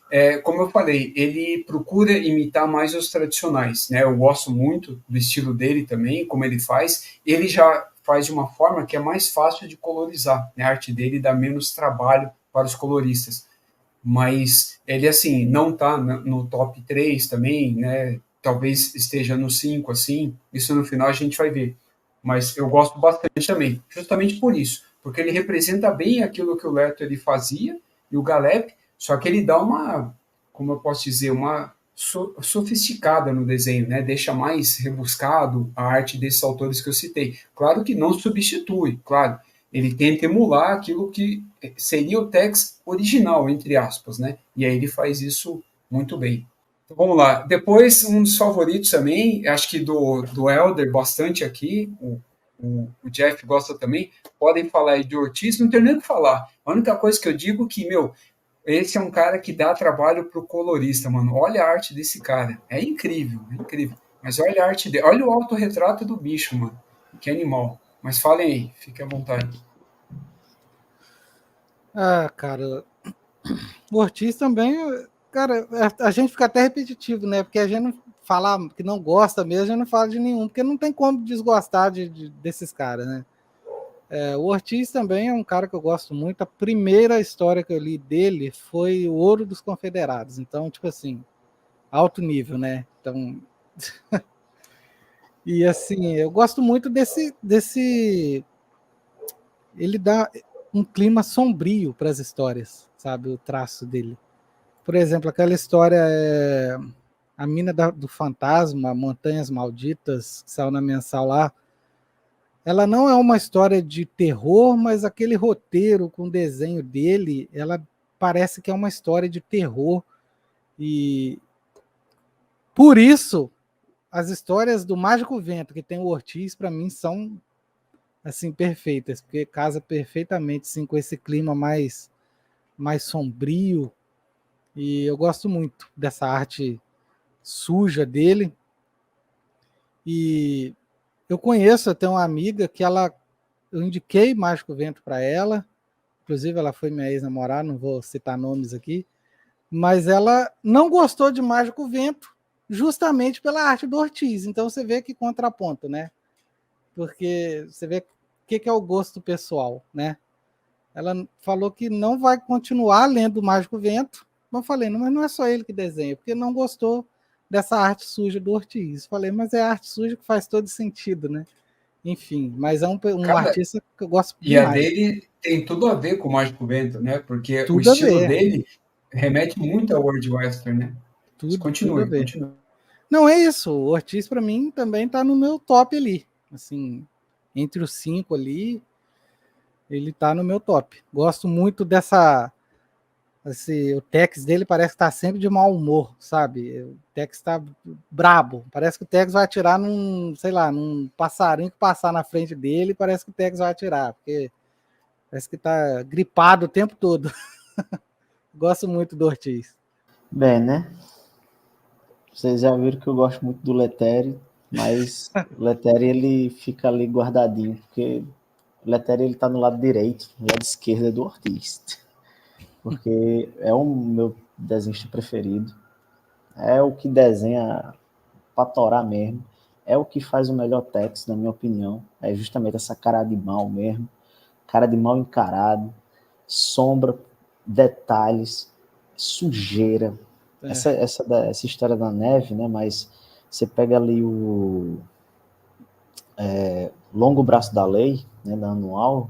como eu falei, ele procura imitar mais os tradicionais, né? Eu gosto muito do estilo dele também, como ele faz. Ele já faz de uma forma que é mais fácil de colorizar, né? A arte dele dá menos trabalho para os coloristas. Mas ele, assim, não está no top 3 também, né? Talvez esteja no 5, assim. Isso no final a gente vai ver, mas eu gosto bastante também, justamente por isso, porque ele representa bem aquilo que o Leto ele fazia e o Galep, só que ele dá uma, como eu posso dizer, uma sofisticada no desenho, né? Deixa mais rebuscado a arte desses autores que eu citei. Claro que não substitui, claro. Ele tenta emular aquilo que seria o Tex original, entre aspas, né? E aí ele faz isso muito bem. Então, vamos lá. Depois, um dos favoritos também, acho que do Elder bastante aqui, o Jeff gosta também, podem falar aí de Ortiz, não tem nem o que falar. A única coisa que eu digo é que, meu, esse é um cara que dá trabalho pro colorista, mano. Olha a arte desse cara. É incrível, é incrível. Mas olha a arte dele. Olha o autorretrato do bicho, mano. Que animal. Mas falem aí, fiquem à vontade. Ah, cara, o Ortiz também, cara, a gente fica até repetitivo, né? Porque a gente não fala que não gosta mesmo, a gente não fala de nenhum, porque não tem como desgostar desses caras, né? O Ortiz também é um cara que eu gosto muito. A primeira história que eu li dele foi O Ouro dos Confederados. Então, tipo assim, alto nível, né? Então, e assim, eu gosto muito desse. Ele dá um clima sombrio para as histórias, sabe? O traço dele. Por exemplo, aquela história A Mina do Fantasma, Montanhas Malditas, que saiu na mensal lá. Ela não é uma história de terror, mas aquele roteiro com o desenho dele, ela parece que é uma história de terror. E por isso, as histórias do Mágico Vento, que tem o Ortiz, para mim são assim perfeitas, porque casa perfeitamente assim, com esse clima mais sombrio. E eu gosto muito dessa arte suja dele. E eu conheço até uma amiga que eu indiquei Mágico Vento para ela, inclusive ela foi minha ex-namorada, não vou citar nomes aqui, mas ela não gostou de Mágico Vento justamente pela arte do Ortiz. Então você vê que contraponto, né? Porque você vê o que é o gosto pessoal, né? Ela falou que não vai continuar lendo Mágico Vento. Eu falei, não, mas não é só ele que desenha, porque não gostou dessa arte suja do Ortiz. Falei, mas é a arte suja que faz todo sentido, né? Enfim, mas é um Cara, artista que eu gosto e a demais. dele tem tudo a ver com o Mágico Vento, né? Porque o Tudo a estilo ver, dele remete muito ao World Western, né? Mas tudo a continue, ver. continue. Não é isso, o Ortiz para mim também tá no meu top ali. Assim, entre os 5 ali, ele tá no meu top. Gosto muito dessa. Assim, o Tex dele parece que tá sempre de mau humor, sabe? O Tex tá brabo. Parece que o Tex vai atirar num, sei lá, num passarinho que passar na frente dele, parece que o Tex vai atirar, porque parece que tá gripado o tempo todo. Gosto muito do Ortiz. Bem, né? Vocês já viram que eu gosto muito do Lettere, mas o Lettere ele fica ali guardadinho, porque o Lettere ele tá no lado direito, no lado esquerdo é do Ortiz. Porque é o meu desenhista preferido. É o que desenha pra torar mesmo. É o que faz o melhor Tex, na minha opinião. É justamente essa cara de mal mesmo. Cara de mal encarado. Sombra, detalhes, sujeira. Essa história da neve, né? Mas você pega ali o Longo Braço da Lei, né? Da Anual.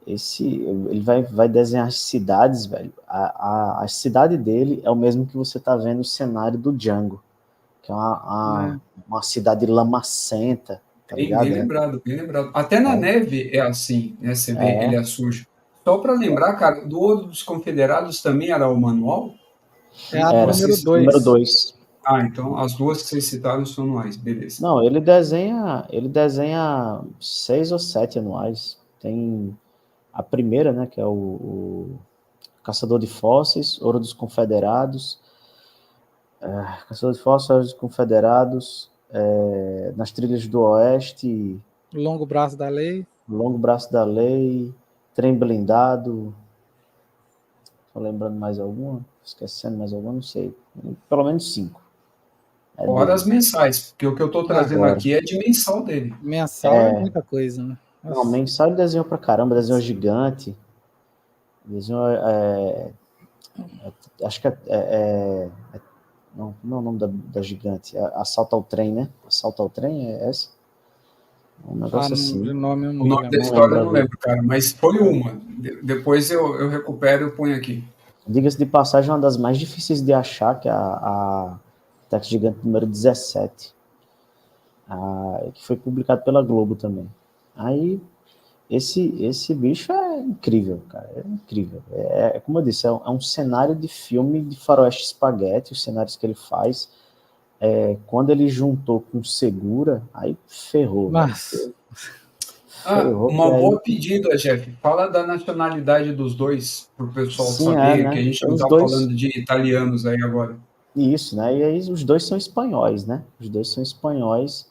Ele vai desenhar as cidades, velho. A cidade dele é o mesmo que você tá vendo o cenário do Django, que é uma cidade lamacenta, tá Bem ligado? lembrado, bem lembrado. Até na neve é assim, né? Você vê, ele É, é sujo. Só para lembrar, cara, do Ouro dos Confederados também era o manual? É a era. número Vocês... Número 2. 2. Ah, então as duas que vocês citaram são anuais, beleza. Não, ele desenha 6 ou 7 anuais. Tem a primeira, né, que é o Caçador de Fósseis, Ouro dos Confederados, Caçador de Fósseis, Ouro dos Confederados, Nas Trilhas do Oeste, Longo Braço da Lei. Longo Braço da Lei, Trem Blindado. Tô lembrando mais alguma? Esquecendo mais alguma? Não sei. Pelo menos 5. É Fora dele. as mensais, porque o que eu estou trazendo Agora. aqui é de mensal dele. Mensal é muita coisa, né? Não, Nossa. mensal ele desenhou pra caramba, desenhou gigante. Desenhou. Acho que não é o nome da gigante. Assalto ao trem, né? Assalto ao trem é essa? Um Ah, negócio não, assim. de nome eu O não vou nome da lembrar. Não história lembro eu não agora. lembro, cara, mas foi uma. Depois eu recupero e eu ponho aqui. Diga-se de passagem, uma das mais difíceis de achar, que é a Tex Gigante número 17, que foi publicado pela Globo também. Aí, esse bicho é incrível, cara, é incrível. Como eu disse, é um cenário de filme de faroeste espaguete, os cenários que ele faz. Quando ele juntou com Segura, aí ferrou, Mas, ferrou, que Uma aí, boa pedida, Jeff. Fala da nacionalidade dos dois, para o pessoal sim, saber, que a né, gente não os está dois, falando de italianos aí agora. isso, né, e aí os dois são espanhóis, né, os dois são espanhóis,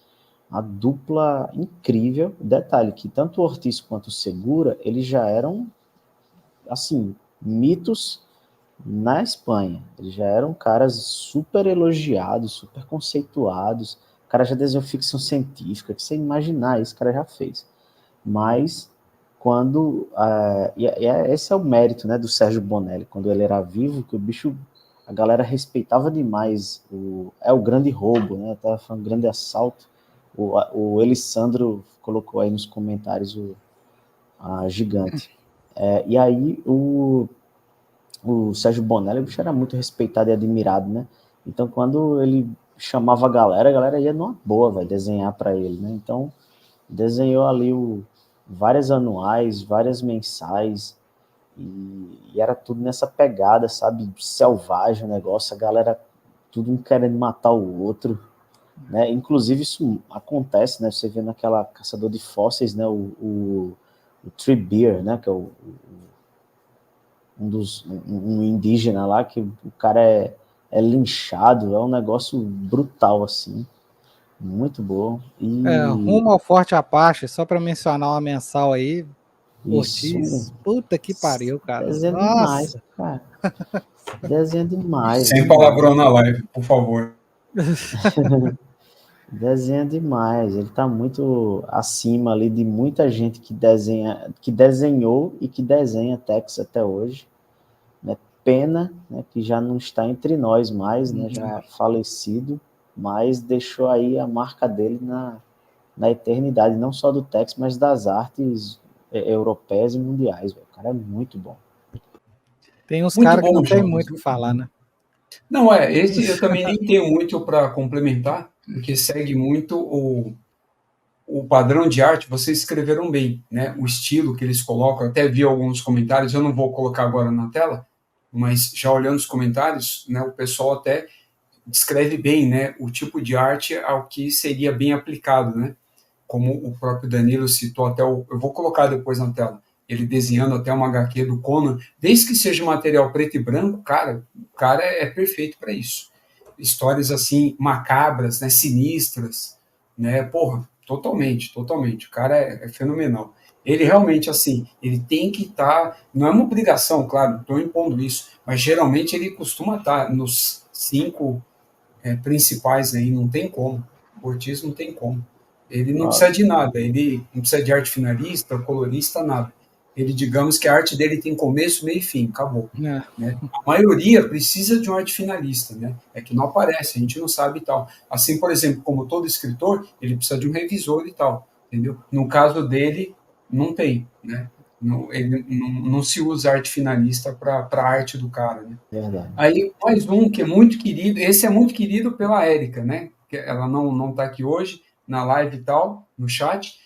a dupla incrível. Detalhe que tanto o Ortiz quanto o Segura, eles já eram, assim, mitos na Espanha. Eles já eram caras super elogiados, super conceituados. O cara já desenhou ficção científica, que você imaginar isso, o cara já fez. Mas quando esse é o mérito, né, do Sérgio Bonelli, quando ele era vivo, que o bicho, a galera respeitava demais o grande roubo, né? Eu tava falando grande assalto. O Elisandro colocou aí nos comentários a gigante. E aí o Sérgio Bonelli, o bicho era muito respeitado e admirado, né? Então quando ele chamava a galera ia numa boa, vai desenhar para ele, né? Então desenhou ali várias anuais, várias mensais, e era tudo nessa pegada, sabe? Selvagem o negócio, a galera tudo um querendo matar o outro, né? Inclusive isso acontece, né? Você vê naquela Caçador de Fósseis, né? O Treebeard, né? Que é um indígena lá, que o cara é linchado, é um negócio brutal, assim. Muito bom. E rumo ao Forte Apache, só para mencionar uma mensal aí, isso, Ortiz, puta que pariu, cara. desenha demais, Nossa. cara. Desenha demais, Sem demais. palavrão na live, por favor. Desenha demais. Ele tá muito acima ali de muita gente que desenha, que desenhou e que desenha Tex até hoje. Né? Pena, né, que já não está entre nós mais, né, já falecido, mas deixou aí a marca dele na eternidade, não só do Tex, mas das artes europeias e mundiais. Véio. O cara é muito bom. Tem uns Muito caras que não bom, tem Jonas. muito o que falar, né? Não, esse eu também nem tenho muito para complementar, porque segue muito o padrão de arte, vocês escreveram bem, né? O estilo que eles colocam, até vi alguns comentários, eu não vou colocar agora na tela, mas já olhando os comentários, né, o pessoal até descreve bem, né, o tipo de arte ao que seria bem aplicado, né? Como o próprio Danilo citou até eu vou colocar depois na tela, ele desenhando até uma HQ do Conan, desde que seja material preto e branco, cara, o cara é perfeito para isso. Histórias assim macabras, né, sinistras, né? Porra, totalmente, totalmente. O cara é fenomenal. Ele realmente, assim, ele tem que estar. Não é uma obrigação, claro, não estou impondo isso, mas geralmente ele costuma estar nos 5 principais aí, não tem como. O Ortiz não tem como. Ele não precisa de nada, ele não precisa de arte finalista, colorista, nada. Ele, digamos que a arte dele tem começo, meio e fim, acabou. É. Né? A maioria precisa de um arte finalista, né? É que não aparece, a gente não sabe e tal. Assim, por exemplo, como todo escritor, ele precisa de um revisor e tal, entendeu? No caso dele, não tem, né? Não se usa arte finalista para a arte do cara, né? Verdade. Aí, mais um que é muito querido, esse é muito querido pela Érica, né? Que ela não está aqui hoje, na live e tal, no chat.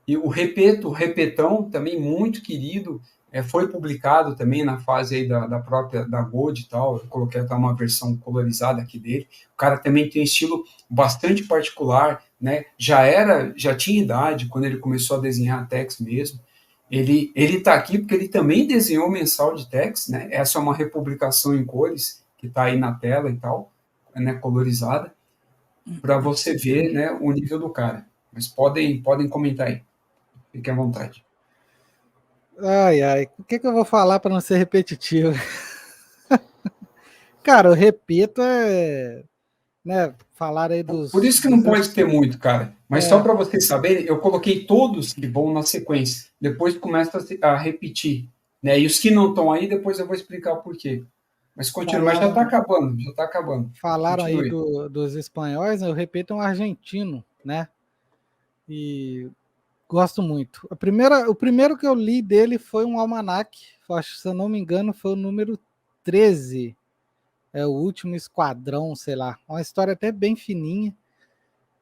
E o Repeto, o Repetão, também muito querido, foi publicado também na fase aí da própria da Gold e tal. Eu coloquei até uma versão colorizada aqui dele. O cara também tem um estilo bastante particular, né? Já tinha idade quando ele começou a desenhar Tex mesmo. Ele está aqui porque ele também desenhou o mensal de Tex, né? Essa é uma republicação em cores que está aí na tela e tal, né? Colorizada, para você ver, né? O nível do cara. Mas podem comentar aí. Fique à vontade. Ai, ai. O que eu vou falar para não ser repetitivo? Cara, eu repito né, falar aí Por isso que não pode ter muito, cara. Mas só É, para vocês saberem, eu coloquei todos que vão na sequência. Depois começa a repetir. Né? E os que não estão aí, depois eu vou explicar o porquê. Mas continua, mas já está acabando, já está acabando. falaram aí Continue. dos espanhóis, eu repito, é um argentino, né? E gosto muito. O primeiro que eu li dele foi um almanac, acho, se eu não me engano, foi o número 13, é o Último Esquadrão, sei lá. Uma história até bem fininha.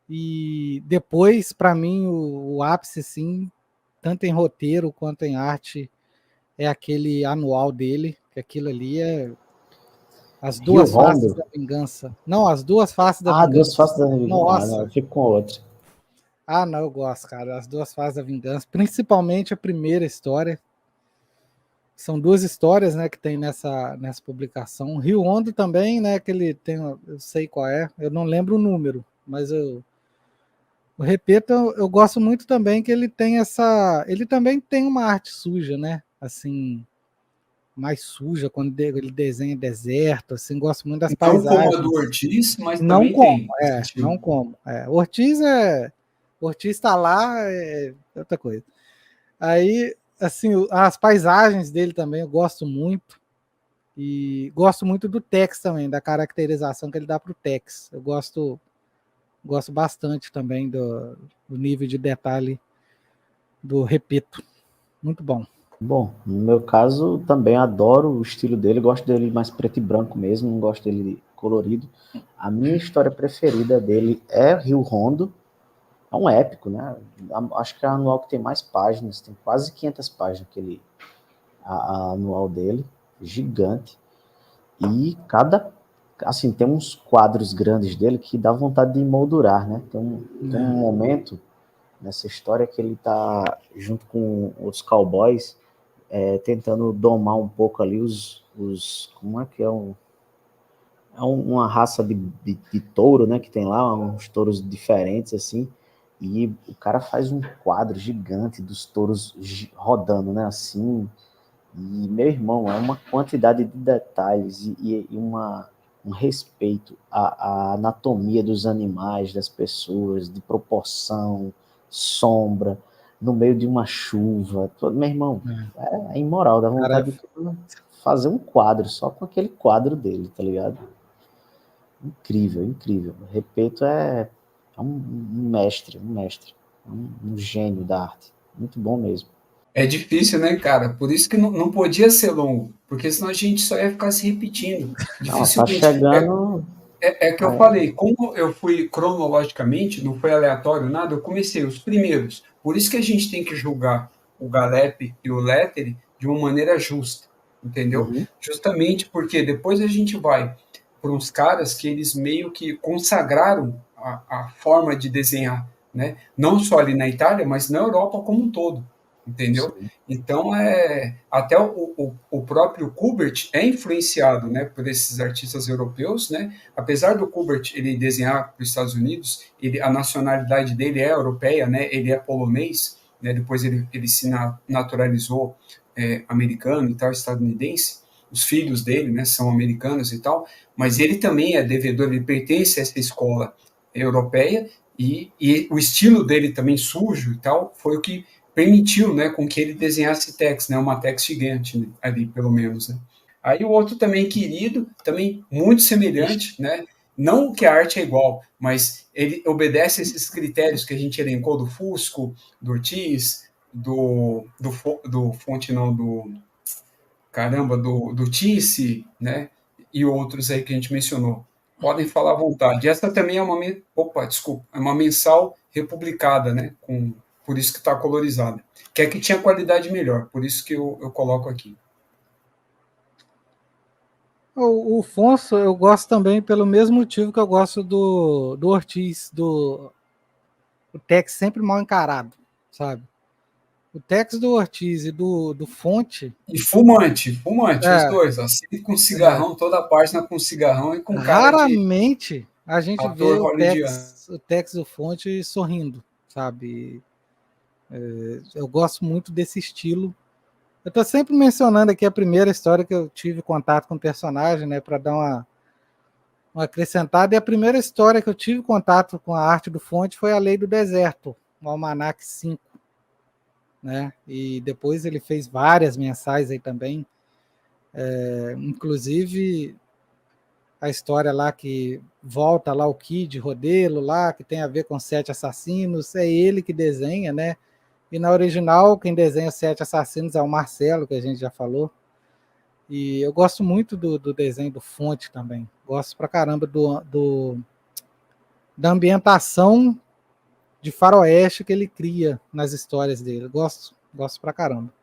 E depois, para mim, o ápice, sim, tanto em roteiro quanto em arte, é aquele anual dele, que aquilo ali é As Rio Duas Faces Rondo. da Vingança. Não, As Duas Faces da Ah, Duas Vingança. Faces da Vingança. Ah, não, eu Nossa! fico com outra. Ah, não, eu gosto, cara. As Duas Faces da Vingança. Principalmente a primeira história. São duas histórias, né, que tem nessa publicação. Rio Hondo também, né, que ele tem, eu sei qual é, eu não lembro o número, mas eu repito, eu gosto muito também que ele tem ele também tem uma arte suja, né, assim, mais suja, quando ele desenha deserto, assim, gosto muito das Não como a do paisagens. Ortiz, mas Não também como, tem esse não estilo. como. Ortiz tá lá, é outra coisa. Aí, assim, as paisagens dele também eu gosto muito. E gosto muito do Tex também, da caracterização que ele dá para o Tex. Eu gosto bastante também do nível de detalhe do Repito. Muito bom. Bom, no meu caso, também adoro o estilo dele, gosto dele mais preto e branco mesmo, não gosto dele colorido. A minha história preferida dele é Rio Rondo, é um épico, né? Acho que é a anual que tem mais páginas, tem quase 500 páginas a anual dele, gigante. E assim, tem uns quadros grandes dele que dá vontade de emoldurar, né? Tem um momento nessa história que ele tá junto com os cowboys, tentando domar um pouco ali como é que é uma raça de touro, né, que tem lá, uns touros diferentes, assim, e o cara faz um quadro gigante dos touros rodando, né, assim, e, meu irmão, é uma quantidade de detalhes e um respeito à anatomia dos animais, das pessoas, de proporção, sombra, no meio de uma chuva. Meu irmão, é imoral, dá Cara, vontade de fazer um quadro só com aquele quadro dele, tá ligado? Incrível, incrível. Repito, é um mestre, um gênio da arte. Muito bom mesmo. É difícil, né, cara? Por isso que não podia ser longo, porque senão a gente só ia ficar se repetindo. Não, tá Dificilmente. chegando. É que eu falei, como eu fui cronologicamente, não foi aleatório nada, eu comecei os primeiros. Por isso que a gente tem que julgar o Galep e o Letteri de uma maneira justa, entendeu? Uhum. Justamente porque depois a gente vai para uns caras que eles meio que consagraram a forma de desenhar, né? Não só ali na Itália, mas na Europa como um todo, entendeu? Sim. Então, até o próprio Kubert é influenciado, né, por esses artistas europeus, né? Apesar do Kubert ele desenhar para os Estados Unidos, a nacionalidade dele é europeia, né? Ele é polonês, né? Depois ele se naturalizou americano e tal, estadunidense. Os filhos dele, né, são americanos e tal, mas ele também é devedor, ele pertence a essa escola europeia e o estilo dele também sujo e tal foi o que permitiu, né, com que ele desenhasse Tex, né, uma Tex gigante, né, ali pelo menos, né. Aí o outro também querido, também muito semelhante, né, não que a arte é igual, mas ele obedece esses critérios que a gente elencou do Fusco, do Ortiz, do Fonte não, do Tisse, né, e outros aí que a gente mencionou. Podem falar à vontade. Essa também é é uma mensal republicada, né, por isso que está colorizada. Que é que tinha qualidade melhor, por isso que eu coloco aqui. O Fonso eu gosto também pelo mesmo motivo que eu gosto do Ortiz, o Tex sempre mal encarado, sabe? O Tex do Ortiz e do Fonte, E fumante, os é, dois, ó, sempre com é, cigarrão, toda a página com cigarrão e com cara de raramente a gente vê ator hollywoodiano. O Tex do Fonte sorrindo, sabe? Eu gosto muito desse estilo. Eu estou sempre mencionando aqui a primeira história que eu tive contato com o personagem, né, para dar uma acrescentada. E a primeira história que eu tive contato com a arte do Fonte foi A Lei do Deserto, o Almanac 5, né? E depois ele fez várias mensais aí também, inclusive a história lá que volta lá o Kid Rodelo lá, que tem a ver com 7 assassinos, é ele que desenha, né? E na original, quem desenha os 7 assassinos é o Marcelo, que a gente já falou. E eu gosto muito do desenho do Fonte também. Gosto pra caramba da ambientação de faroeste que ele cria nas histórias dele. Gosto pra caramba.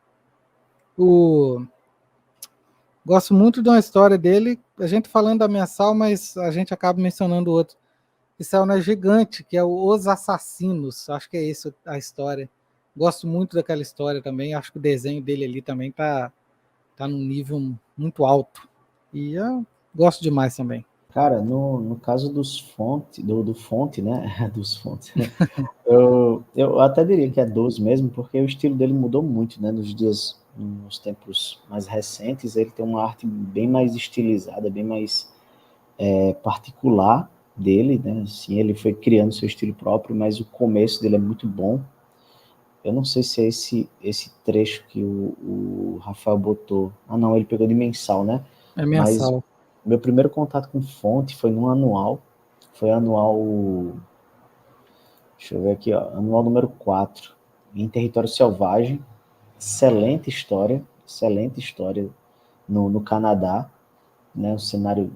Gosto muito de uma história dele, a gente falando da mensal, mas a gente acaba mencionando outro. Que saiu na Gigante, que é Os Assassinos. Acho que é isso a história. Gosto muito daquela história também. Acho que o desenho dele ali também tá num nível muito alto. E eu gosto demais também. Cara, no caso dos Fonte, do Fonte, né? Dos Fontes. Eu até diria que é dos mesmo, porque o estilo dele mudou muito, né? Nos tempos mais recentes, ele tem uma arte bem mais estilizada, bem mais particular dele, né? Assim, ele foi criando seu estilo próprio, mas o começo dele é muito bom. Eu não sei se é esse trecho que o Rafael botou. Ah, não, ele pegou de mensal, né? É Mas mensal. meu primeiro contato com Fonte foi no anual. Foi anual. Deixa eu ver aqui, ó. Anual número 4. Em Território Selvagem. Excelente história no Canadá. Né? Um cenário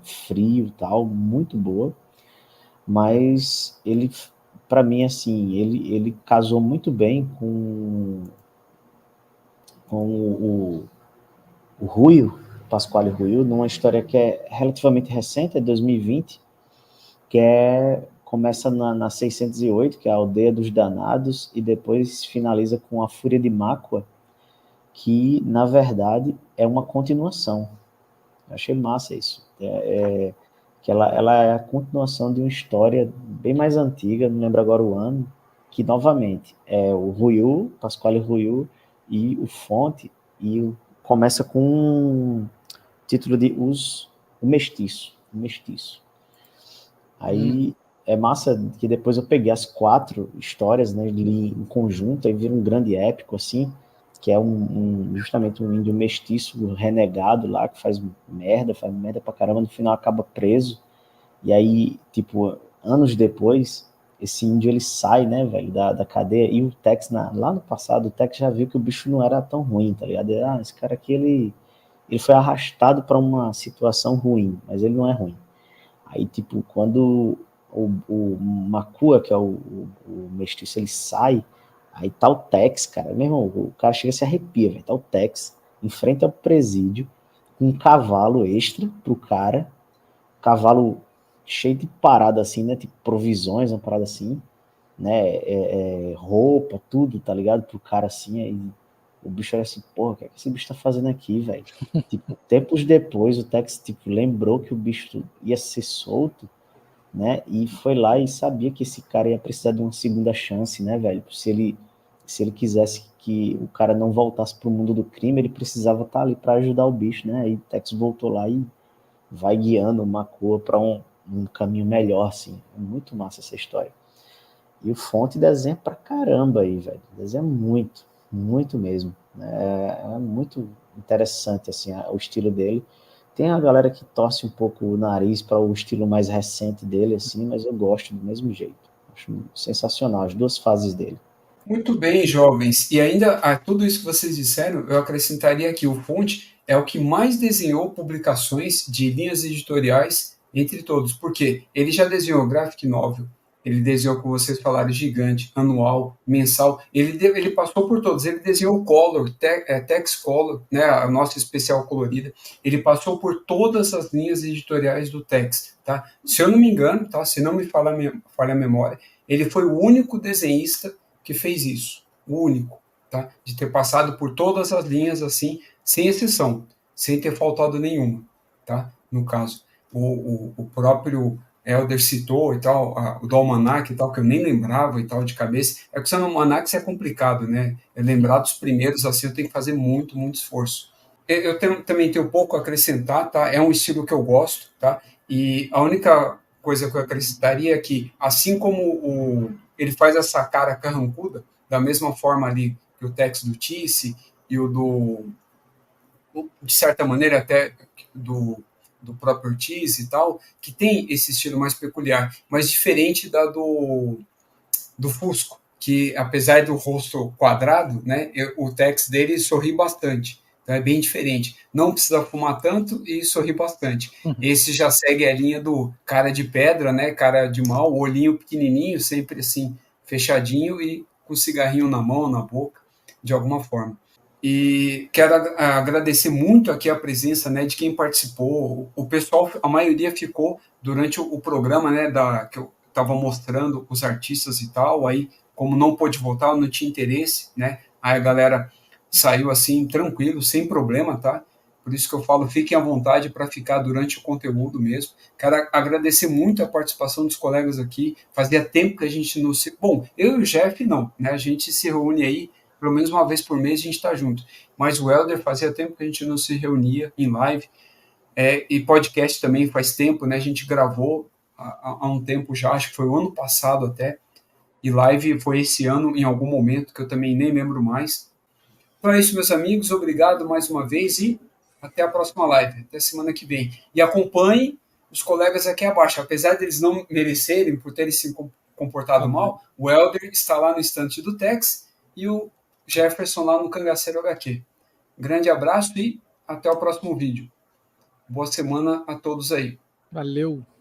frio e tal, muito boa. Mas ele, para mim, assim, ele casou muito bem com o Ruio, Pasquale Ruio, numa história que é relativamente recente, é 2020, começa na 608, que é a Aldeia dos Danados, e depois finaliza com a Fúria de Máqua, que, na verdade, é uma continuação. Eu achei massa isso. Que ela é a continuação de uma história bem mais antiga, não lembro agora o ano, que, novamente, é o Ruiu, Pasquale Ruiu, e o Fonte, começa com o título de o Mestiço. Aí é massa que depois eu peguei as 4 histórias, né, li em conjunto, aí vira um grande épico, assim, que é justamente um índio mestiço renegado lá, que faz merda pra caramba, no final acaba preso, e aí, tipo, anos depois, esse índio ele sai, né, velho, da cadeia, e o Tex, lá no passado, o Tex já viu que o bicho não era tão ruim, tá ligado? Esse cara aqui, ele foi arrastado para uma situação ruim, mas ele não é ruim. Aí, tipo, quando o Makua, que é o mestiço, ele sai, aí tá o Tex, cara, meu irmão, o cara chega a se arrepia, velho, tá o Tex em frente ao presídio, com um cavalo extra pro cara, cavalo cheio de parada assim, né, tipo provisões, uma parada assim, né, roupa, tudo, tá ligado, pro cara assim, aí o bicho era assim, porra, o que é que esse bicho tá fazendo aqui, velho? Tipo, tempos depois, o Tex, tipo, lembrou que o bicho ia ser solto, né? E foi lá e sabia que esse cara ia precisar de uma segunda chance, né, velho? Se ele quisesse que o cara não voltasse pro mundo do crime, ele precisava estar ali para ajudar o bicho, né? Aí o Tex voltou lá e vai guiando o Makua para um caminho melhor, assim. É muito massa essa história. E o Fonte desenha pra caramba aí, velho. Desenha muito mesmo. É muito interessante, assim, o estilo dele. Tem a galera que torce um pouco o nariz para o estilo mais recente dele, assim, mas eu gosto do mesmo jeito. Acho sensacional as 2 fases dele. Muito bem, jovens. E ainda a tudo isso que vocês disseram, eu acrescentaria que o Fonte é o que mais desenhou publicações de linhas editoriais entre todos, porque ele já desenhou graphic novel, ele desenhou, como vocês falaram, gigante, anual, mensal, ele passou por todos, ele desenhou color, text color, né, a nossa especial colorida, ele passou por todas as linhas editoriais do Tex, tá? Se eu não me engano, tá? Se não me falha a memória, ele foi o único desenhista que fez isso, o único, tá? De ter passado por todas as linhas assim, sem exceção, sem ter faltado nenhuma, tá? No caso, o próprio Helder citou e tal, o do Almanac e tal, que eu nem lembrava e tal de cabeça. É que o Almanac é complicado, né? Lembrar dos primeiros assim, eu tenho que fazer muito esforço. Eu também tenho pouco a acrescentar, tá? É um estilo que eu gosto, tá? E a única coisa que eu acrescentaria é que, assim como ele faz essa cara carrancuda, da mesma forma ali que o Tex do Tisse e o de certa maneira até do próprio Ortiz e tal, que tem esse estilo mais peculiar, mas diferente do Fusco, que apesar do rosto quadrado, né, o Tex dele sorri bastante, Então é bem diferente. Não precisa fumar tanto e sorrir bastante. Uhum. Esse já segue a linha do cara de pedra, né? Cara de mal, olhinho pequenininho, sempre assim, fechadinho e com cigarrinho na mão, na boca, de alguma forma. E quero agradecer muito aqui a presença, né, de quem participou. O pessoal, a maioria ficou durante o programa, né, que eu estava mostrando os artistas e tal. Aí, como não pôde voltar, não tinha interesse, né? Aí a galera saiu assim, tranquilo, sem problema, tá? Por isso que eu falo, fiquem à vontade para ficar durante o conteúdo mesmo. Quero agradecer muito a participação dos colegas aqui. Fazia tempo que a gente não se... Bom, eu e o Jeff não, né? A gente se reúne aí, pelo menos uma vez por mês a gente está junto. Mas o Helder fazia tempo que a gente não se reunia em live. E podcast também faz tempo, né? A gente gravou há um tempo já, acho que foi o ano passado até. E live foi esse ano, em algum momento, que eu também nem lembro mais. Então é isso, meus amigos. Obrigado mais uma vez e até a próxima live. Até semana que vem. E acompanhe os colegas aqui abaixo. Apesar deles não merecerem por terem se comportado mal, o Helder está lá no estante do Tex e o Jefferson lá no Cangaceiro HQ. Grande abraço e até o próximo vídeo. Boa semana a todos aí. Valeu!